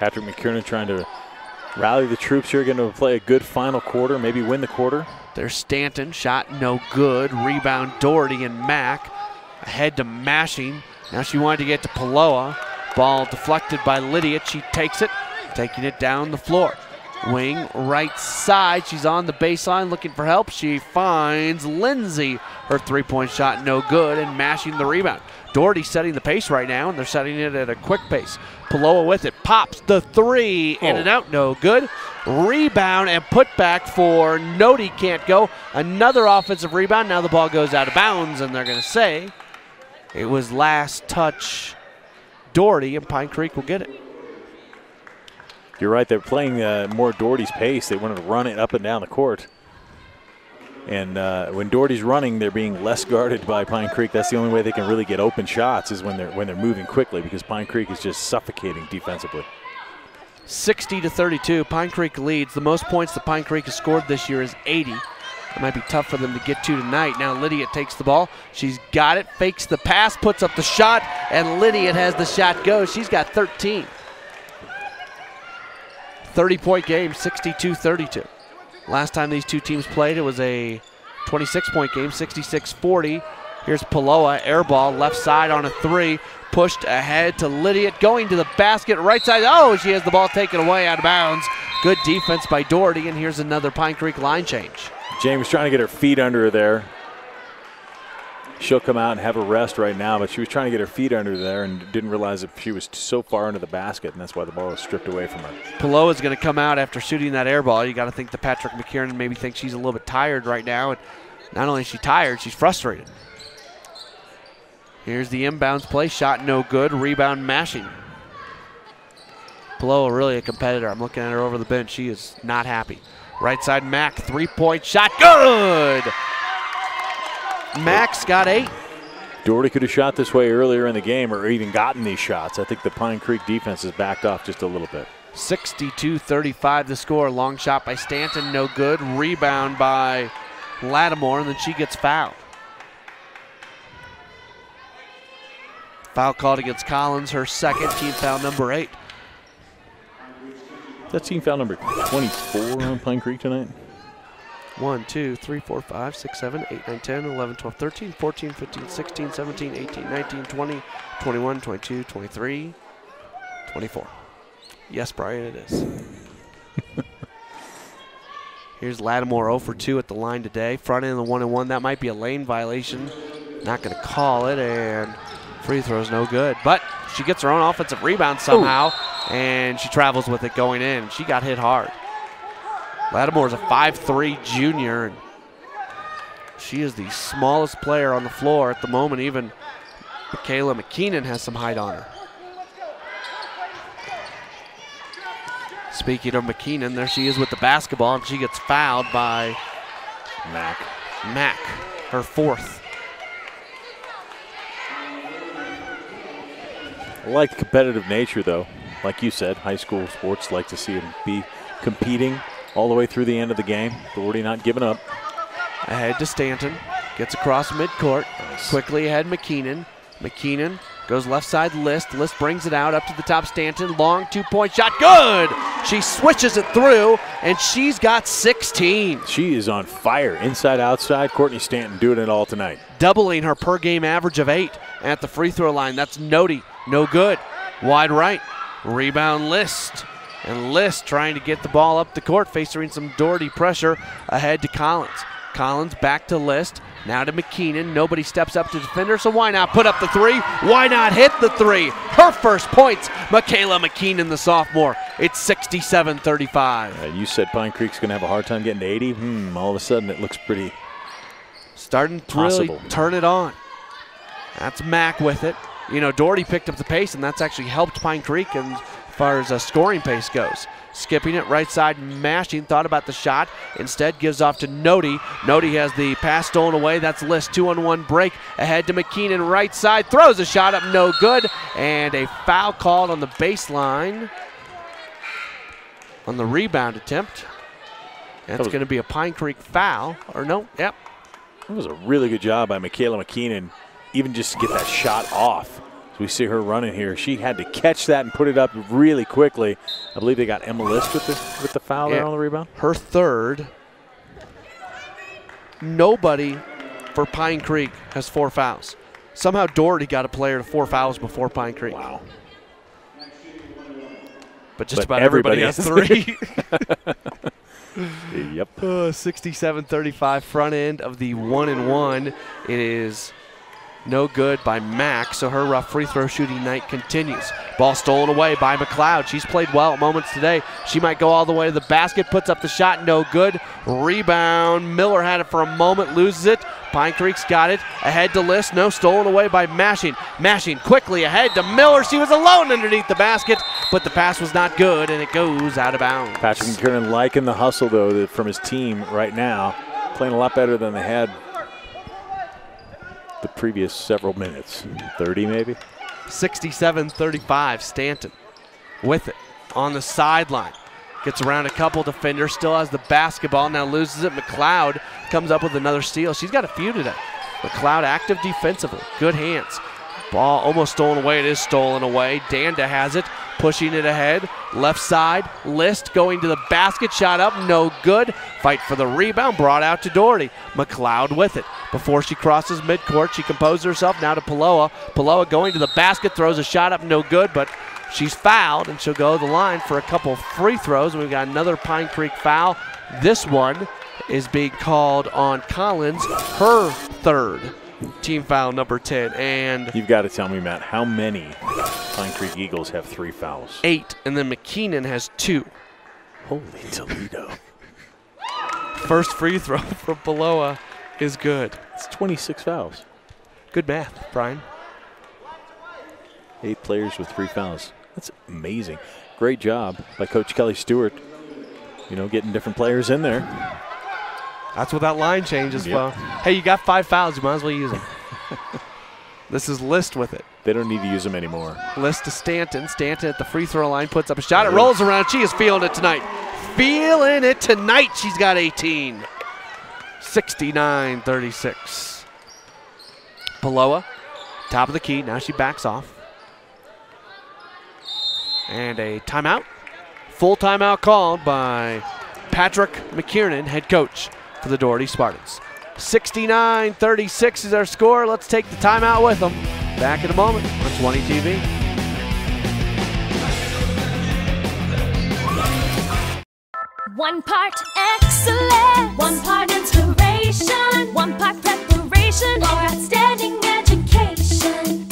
Patrick McKiernan trying to rally the troops here, going to play a good final quarter, maybe win the quarter. There's Stanton, shot no good. Rebound Doherty and Mack. Ahead to Mashing. Now she wanted to get to Paloa. Ball deflected by Lydiot. She takes it, taking it down the floor. Wing right side. She's on the baseline looking for help. She finds Lindsay. Her three-point shot no good, and Mashing the rebound. Doherty setting the pace right now, and they're setting it at a quick pace. Paloa with it, pops the 3, in and out, no good. Rebound and put back for Nody, can't go. Another offensive rebound, now the ball goes out of bounds, and they're going to say it was last touch Doherty, and Pine Creek will get it. You're right, they're playing more Doherty's pace. They wanted to run it up and down the court. And when Doherty's running, they're being less guarded by Pine Creek. That's the only way they can really get open shots is when they're moving quickly, because Pine Creek is just suffocating defensively. 60-32, Pine Creek leads. The most points that Pine Creek has scored this year is 80. It might be tough for them to get to tonight. Now Lydiot takes the ball. She's got it, fakes the pass, puts up the shot, and Lydiot has the shot go. She's got 13. 30-point game, 62-32. Last time these two teams played, it was a 26-point game, 66-40. Here's Paloa, air ball, left side on a 3. Pushed ahead to Lydiot, going to the basket, right side. Oh, she has the ball taken away out of bounds. Good defense by Doherty, and here's another Pine Creek line change. James trying to get her feet under her there. She'll come out and have a rest right now, but she was trying to get her feet under there and didn't realize that she was so far under the basket, and that's why the ball was stripped away from her. Paloa is going to come out after shooting that air ball. You got to think that Patrick McKiernan maybe thinks she's a little bit tired right now, and not only is she tired, she's frustrated. Here's the inbounds play, shot no good, rebound Mashing. Paloa really a competitor. I'm looking at her over the bench. She is not happy. Right side Mack, three-point shot, good! Max got 8. Doherty could have shot this way earlier in the game or even gotten these shots. I think the Pine Creek defense has backed off just a little bit. 62-35 the score. Long shot by Stanton, no good. Rebound by Lattimore, and then she gets fouled. Foul called against Collins, her second, team foul number 8. That's team foul number 24 on Pine Creek tonight. 1, 2, 3, 4, 5, 6, 7, 8, 9, 10, 11, 12, 13, 14, 15, 16, 17, 18, 19, 20, 21, 22, 23, 24. Yes, Brian, it is. Here's Lattimore 0 for 2 at the line today. Front end of the 1-and-1. That might be a lane violation. Not going to call it, and free throw's no good. But she gets her own offensive rebound somehow, and she travels with it going in. She got hit hard. Lattimore's a 5'3 junior, and she is the smallest player on the floor at the moment. Even Michaela McKeenan has some height on her. Speaking of McKeenan, there she is with the basketball, and she gets fouled by Mack, her 4th. I like the competitive nature, though. like you said, high school sports like to see them be competing all the way through the end of the game. Doherty not giving up. Ahead to Stanton. Gets across midcourt. Nice. Quickly ahead McKeenan. McKeenan goes left side List. List brings it out up to the top. Stanton. Long 2-point shot. Good! She switches it through, and she's got 16. She is on fire. Inside, outside. Courtney Stanton doing it all tonight. Doubling her per game average of 8 at the free throw line. That's Nody. No good. Wide right. Rebound List. And List trying to get the ball up the court, facing some Doherty pressure. Ahead to Collins. Collins back to List. Now to McKeenan. Nobody steps up to defend her, so why not put up the 3? Why not hit the 3? Her first points, Michaela McKeenan, the sophomore. It's 67-35. You said Pine Creek's going to have a hard time getting to 80. All of a sudden it looks pretty starting to possible. Really turn it on. That's Mack with it. You know, Doherty picked up the pace, and that's actually helped Pine Creek as far as scoring pace goes. Skipping it right side, mashing, thought about the shot. Instead gives off to Nody. Nody has the pass stolen away. That's List. 2-on-1 break. Ahead to McKeenan, right side. Throws a shot up, no good. And a foul called on the baseline on the rebound attempt. That's going to be a Pine Creek foul. Or no, yep. That was a really good job by Michaela McKeenan, even just to get that shot off. As we see her running here, she had to catch that and put it up really quickly. I believe they got Emma List with the foul there on the rebound. Her third. Nobody for Pine Creek has 4 fouls. Somehow Doherty got a player to 4 fouls before Pine Creek. Wow. But just about everybody has 3. Yep. 67-35 front end of the 1-and-1. It is no good by Mack, so her rough free throw shooting night continues. Ball stolen away by McLeod. She's played well at moments today. She might go all the way to the basket, puts up the shot, no good. Rebound. Miller had it for a moment, loses it. Pine Creek's got it. Ahead to List. No, stolen away by Mashing. Mashing quickly ahead to Miller. She was alone underneath the basket, but the pass was not good, and it goes out of bounds. Patrick McKiernan liking the hustle, though, from his team right now. Playing a lot better than they had the previous several minutes. 30 maybe? 67-35, Stanton with it on the sideline. Gets around a couple defenders, still has the basketball, now loses it. McLeod comes up with another steal. She's got a few today. McLeod active defensively, good hands. Ball almost stolen away, it is stolen away. Danda has it, pushing it ahead. Left side, List going to the basket, shot up, no good. Fight for the rebound, brought out to Doherty. McLeod with it. Before she crosses midcourt, she composed herself, now to Paloa. Paloa going to the basket, throws a shot up, no good, but she's fouled, and she'll go to the line for a couple free throws. And we've got another Pine Creek foul. This one is being called on Collins, her third. Team foul number 10. And you've got to tell me, Matt, how many Pine Creek Eagles have 3 fouls? 8, and then McKeenan has 2. Holy Toledo. First free throw from Paloa is good. It's 26 fouls. Good math, Brian. 8 players with 3 fouls. That's amazing. Great job by Coach Kelly Stewart, you know, getting different players in there. That's what that line change as well. Hey, you got 5 fouls. You might as well use them. This is List with it. They don't need to use them anymore. List to Stanton. Stanton at the free throw line puts up a shot. It rolls around. She is feeling it tonight. Feeling it tonight. She's got 18. 69-36. Paloa, top of the key. Now she backs off. And a timeout. Full timeout called by Patrick McKiernan, head coach for the Doherty Spartans. 69-36 is our score. Let's take the timeout with them. Back in a moment on 20 TV. One part excellence, one part inspiration, one part preparation for outstanding education.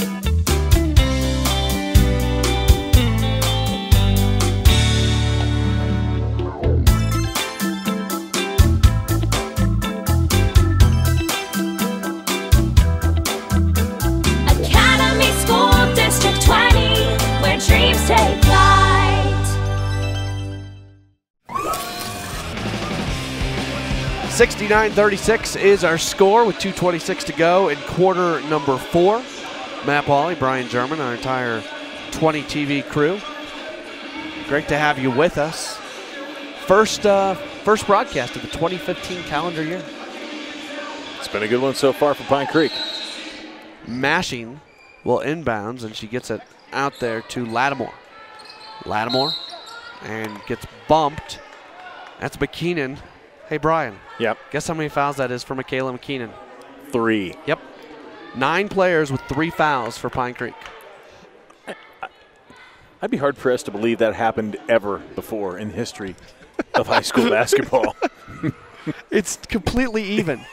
Academy School District 20, where dreams take flight. 69-36 is our score with 2:26 to go in quarter number 4. Matt Pauley, Brian German, our entire 20 TV crew Great to have you with us. First broadcast of the 2015 calendar year. It's been a good one so far for Pine Creek. Mashing will inbounds, and she gets it out there to Lattimore. Lattimore, and gets bumped. That's McKeenan. Hey, Brian. Yep. Guess how many fouls that is for Michaela McKeenan? 3. Yep. 9 players with 3 fouls for Pine Creek. I'd be hard-pressed to believe that happened ever before in the history of high school basketball. It's completely even.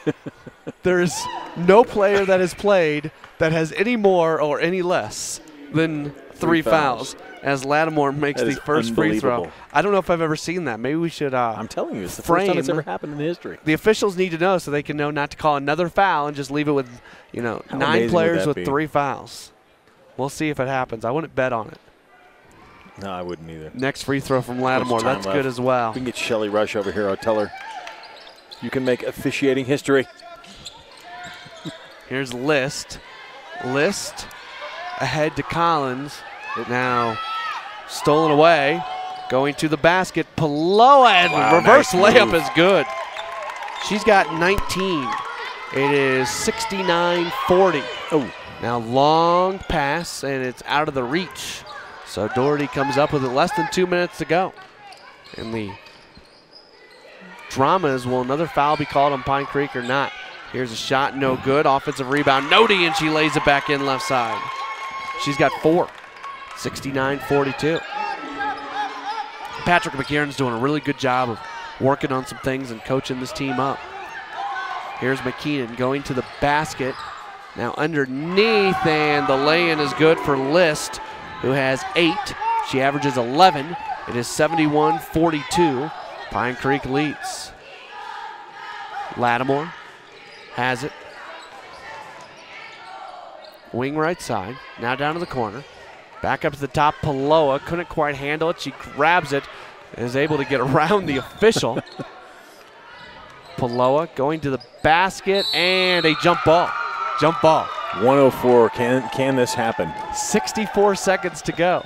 There's no player that has played that has any more or any less than 3 fouls as Lattimore makes the first free throw. I don't know if I've ever seen that. Maybe we should I'm telling you, it's the first time it's ever happened in history. The officials need to know so they can know not to call another foul and just leave it with, 9 players with 3 fouls. We'll see if it happens. I wouldn't bet on it. No, I wouldn't either. Next free throw from Lattimore. That's good as well. We can get Shelly Rush over here. I'll tell her you can make officiating history. Here's List. List ahead to Collins. Now stolen away. Going to the basket. Paloa, and reverse layup is good. She's got 19. It is 69-40. Oh. Now long pass, and it's out of the reach. So Doherty comes up with it less than 2 minutes to go. And the drama is, will another foul be called on Pine Creek or not? Here's a shot, no good. Offensive rebound, Nody, and she lays it back in left side. She's got 4, 69-42. Patrick McKieran's doing a really good job of working on some things and coaching this team up. Here's McKeenan going to the basket. Now underneath, and the lay-in is good for List, who has 8. She averages 11. It is 71-42. Pine Creek leads. Lattimore has it. Wing right side. Now down to the corner. Back up to the top. Paloa couldn't quite handle it. She grabs it and is able to get around the official. Paloa going to the basket, and a jump ball. Jump ball. 104. Can this happen? 64 seconds to go.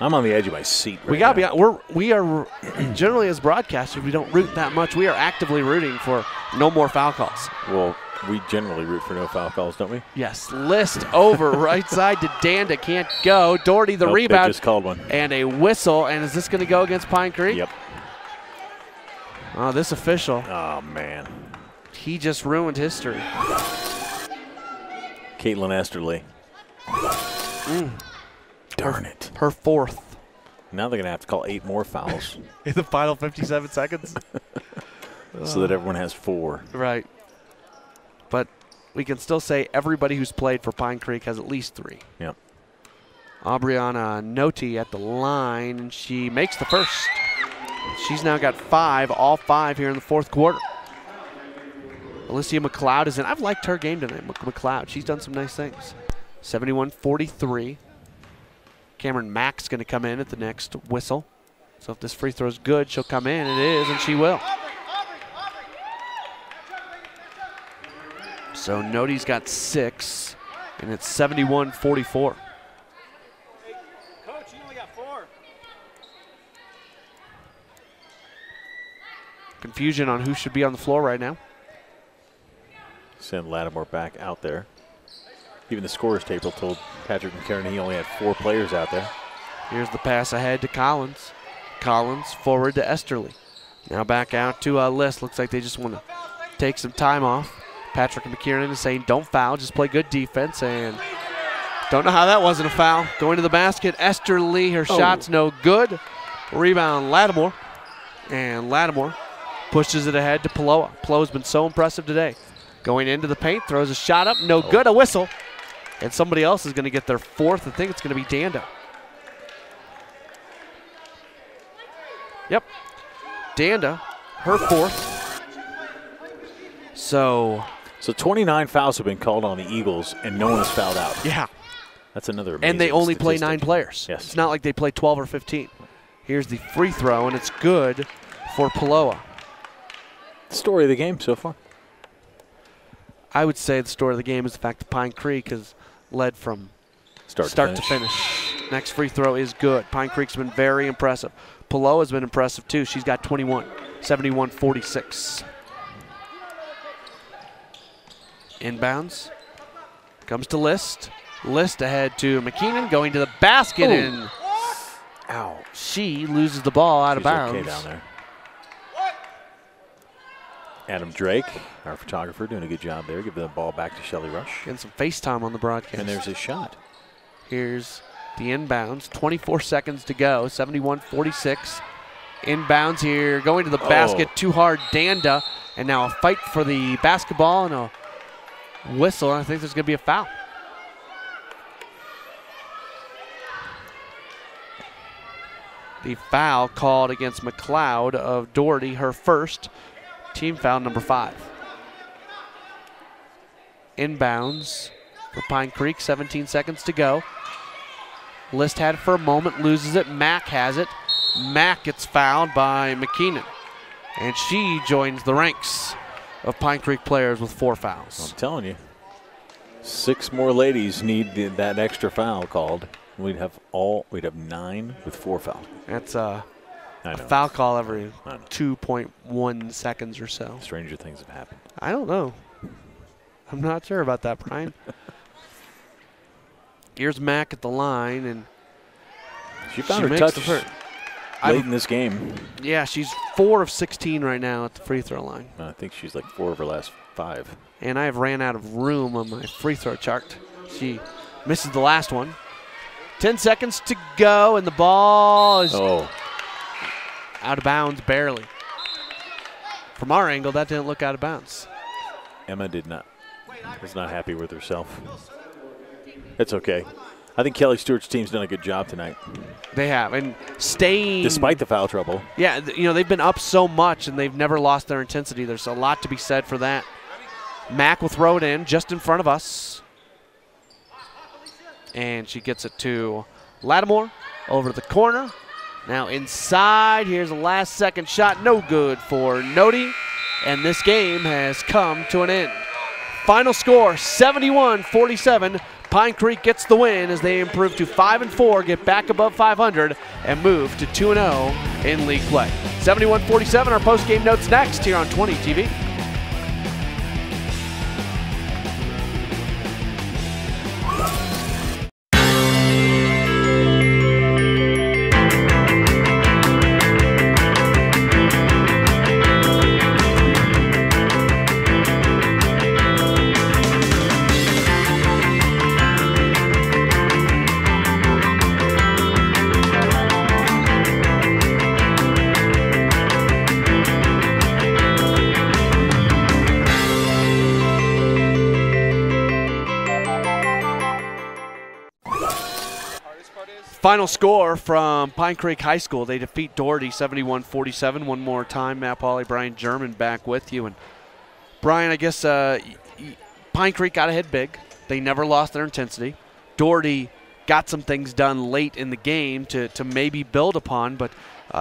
I'm on the edge of my seat right We got to now. be. We are generally, as broadcasters, we don't root that much. We are actively rooting for no more foul calls. Well, we generally root for no foul calls, don't we? Yes. List over right side to Danda. Can't go. Doherty the rebound. They just called one. And a whistle. And is this going to go against Pine Creek? Yep. Oh, this official. Oh, man. He just ruined history. Caitlin Esterly. Darn it. Her 4th. Now they're going to have to call 8 more fouls. In the final 57 seconds? So that everyone has 4. Right. But we can still say everybody who's played for Pine Creek has at least 3. Yep. Aubriana Noti at the line, and she makes the first. She's now got 5, all 5 here in the 4th quarter. Alicia McLeod is in. I've liked her game tonight, McLeod. She's done some nice things. 71-43. Cameron Mack's going to come in at the next whistle. So if this free throw is good, she'll come in. It is, and she will. So Noti's got 6, and it's 71-44. Coach, you only got 4. Confusion on who should be on the floor right now. Send Lattimore back out there. Even the scorer's table told Patrick McCarron he only had 4 players out there. Here's the pass ahead to Collins. Collins forward to Esterly. Now back out to List. Looks like they just want to take some time off. Patrick McKiernan is saying don't foul, just play good defense. And don't know how that wasn't a foul. Going to the basket, Esterly, her shot's no good. Rebound, Lattimore. And Lattimore pushes it ahead to Paloa. Paloa's been so impressive today. Going into the paint, throws a shot up, no good, a whistle. And somebody else is going to get their 4th. I think it's going to be Danda. Yep. Danda, her 4th. So 29 fouls have been called on the Eagles, and no one has fouled out. Yeah. That's another amazing And they only play statistic. 9 players. Yes. It's not like they play 12 or 15. Here's the free throw, and it's good for Paloa. Story of the game so far. I would say the story of the game is the fact that Pine Creek has led from start to finish. Next free throw is good. Pine Creek's been very impressive. Palo has been impressive too. She's got 21, 71-46. Inbounds. Comes to List. List ahead to McKeenan, going to the basket, and ow, she loses the ball out of bounds. Okay down there. Adam Drake, our photographer, doing a good job there. Give the ball back to Shelly Rush. Getting some FaceTime on the broadcast. And there's his shot. Here's the inbounds. 24 seconds to go. 71-46. Inbounds here. Going to the basket. Too hard. Danda. And now a fight for the basketball and a whistle. I think there's going to be a foul. The foul called against McLeod of Doherty, her first. Team foul number 5. Inbounds for Pine Creek, 17 seconds to go. List had it for a moment, loses it. Mack has it. Mack gets fouled by McKeenan. And she joins the ranks of Pine Creek players with 4 fouls. I'm telling you, 6 more ladies need that extra foul called. We'd have 9 with 4 fouls. That's a foul call every 2.1 seconds or so. Stranger things have happened. I don't know. I'm not sure about that, Brian. Here's Mack at the line, and she found her touch late in this game. Yeah, she's 4 of 16 right now at the free throw line. I think she's like 4 of her last 5. And I have ran out of room on my free throw chart. She misses the last one. 10 seconds to go, and the ball is out of bounds barely. From our angle, that didn't look out of bounds. Emma was not happy with herself. It's okay. I think Kelly Stewart's team's done a good job tonight. They have, and staying. Despite the foul trouble. Yeah, they've been up so much, and they've never lost their intensity. There's a lot to be said for that. Mack will throw it in just in front of us. And she gets it to Lattimore over the corner. Now inside, here's a last second shot, no good for Nodi. And this game has come to an end. Final score, 71-47. Pine Creek gets the win as they improve to 5-4, get back above 500, and move to 2-0 in league play. 71-47, our post-game notes next here on 20 TV. Final score from Pine Creek High School. They defeat Doherty 71-47. One more time, Matt Pauley, Brian German back with you. And Brian, I guess Pine Creek got ahead big. They never lost their intensity. Doherty got some things done late in the game to maybe build upon, but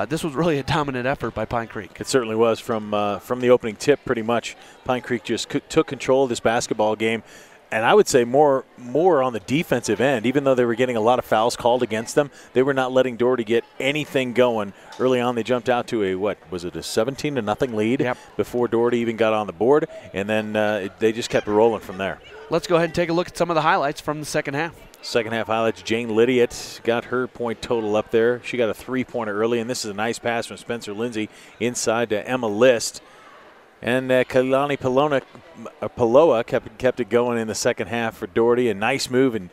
this was really a dominant effort by Pine Creek. It certainly was from the opening tip pretty much. Pine Creek just took control of this basketball game. And I would say more on the defensive end. Even though they were getting a lot of fouls called against them, they were not letting Doherty get anything going. Early on, they jumped out to a 17-0 lead before Doherty even got on the board, and then they just kept rolling from there. Let's go ahead and take a look at some of the highlights from the second half. Second half highlights, Jane Lydiot got her point total up there. She got a 3-pointer early, and this is a nice pass from Spencer Lindsay inside to Emma List. And Kalani Paloa kept it going in the second half for Doherty. A nice move, and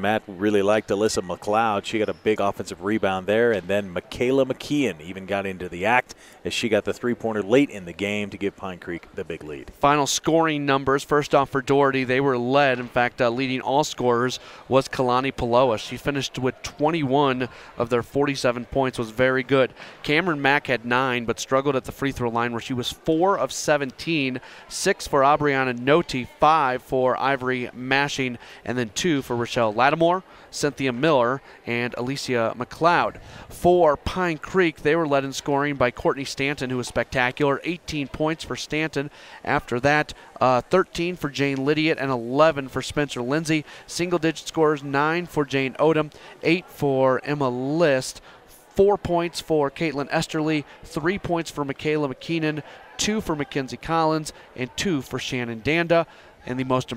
Matt really liked Alyssa McLeod. She got a big offensive rebound there. And then Michaela McKeon even got into the act as she got the 3-pointer late in the game to give Pine Creek the big lead. Final scoring numbers. First off for Doherty, they were led. In fact, leading all scorers was Kalani Paloa. She finished with 21 of their 47 points, was very good. Cameron Mack had 9, but struggled at the free throw line where she was 4 of 17, 6 for Aubrey Brianna Noti, 5 for Ivory Mashing, and then 2 for Rochelle Lattimore, Cynthia Miller, and Alicia McLeod. For Pine Creek, they were led in scoring by Courtney Stanton, who was spectacular. 18 points for Stanton. After that, 13 for Jane Lydiot and 11 for Spencer Lindsay. Single-digit scores, 9 for Jane Odom, 8 for Emma List, 4 points for Caitlin Esterly, 3 points for Michaela McKeenan, 2 for Mackenzie Collins, and 2 for Shannon Danda. And the most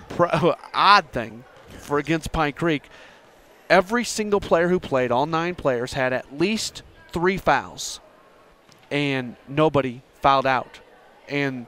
odd thing for against Pine Creek, every single player who played, all 9 players, had at least 3 fouls, and nobody fouled out. And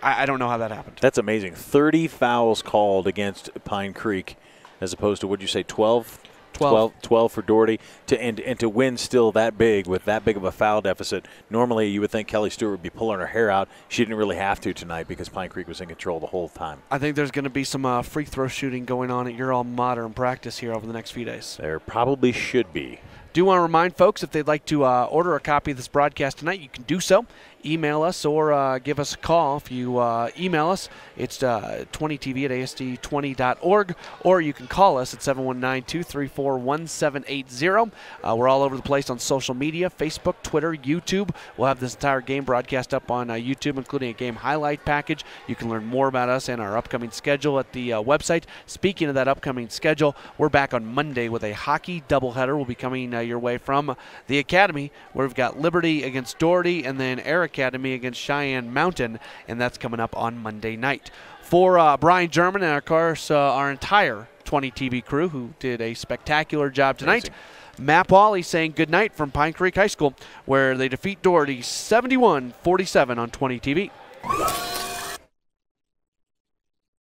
I don't know how that happened. That's amazing. 30 fouls called against Pine Creek as opposed to, what did you say, 12? 12 for Doherty, and to win still that big with that big of a foul deficit. Normally you would think Kelly Stewart would be pulling her hair out. She didn't really have to tonight because Pine Creek was in control the whole time. I think there's going to be some free throw shooting going on at your alma mater in practice here over the next few days. There probably should be. Do want to remind folks, if they'd like to order a copy of this broadcast tonight, you can do so. Email us or give us a call. If you email us, it's 20tv@asd20.org, or you can call us at 719-234-1780. We're all over the place on social media, Facebook, Twitter, YouTube. We'll have this entire game broadcast up on YouTube, including a game highlight package. You can learn more about us and our upcoming schedule at the website. Speaking of that upcoming schedule, we're back on Monday with a hockey doubleheader. We'll be coming your way from the Academy, where we've got Liberty against Doherty and then Air Academy against Cheyenne Mountain, and that's coming up on Monday night. For Brian German and, of course, our entire 20 TV crew, who did a spectacular job tonight, Matt Pauley saying good night from Pine Creek High School, where they defeat Doherty 71-47 on 20 TV.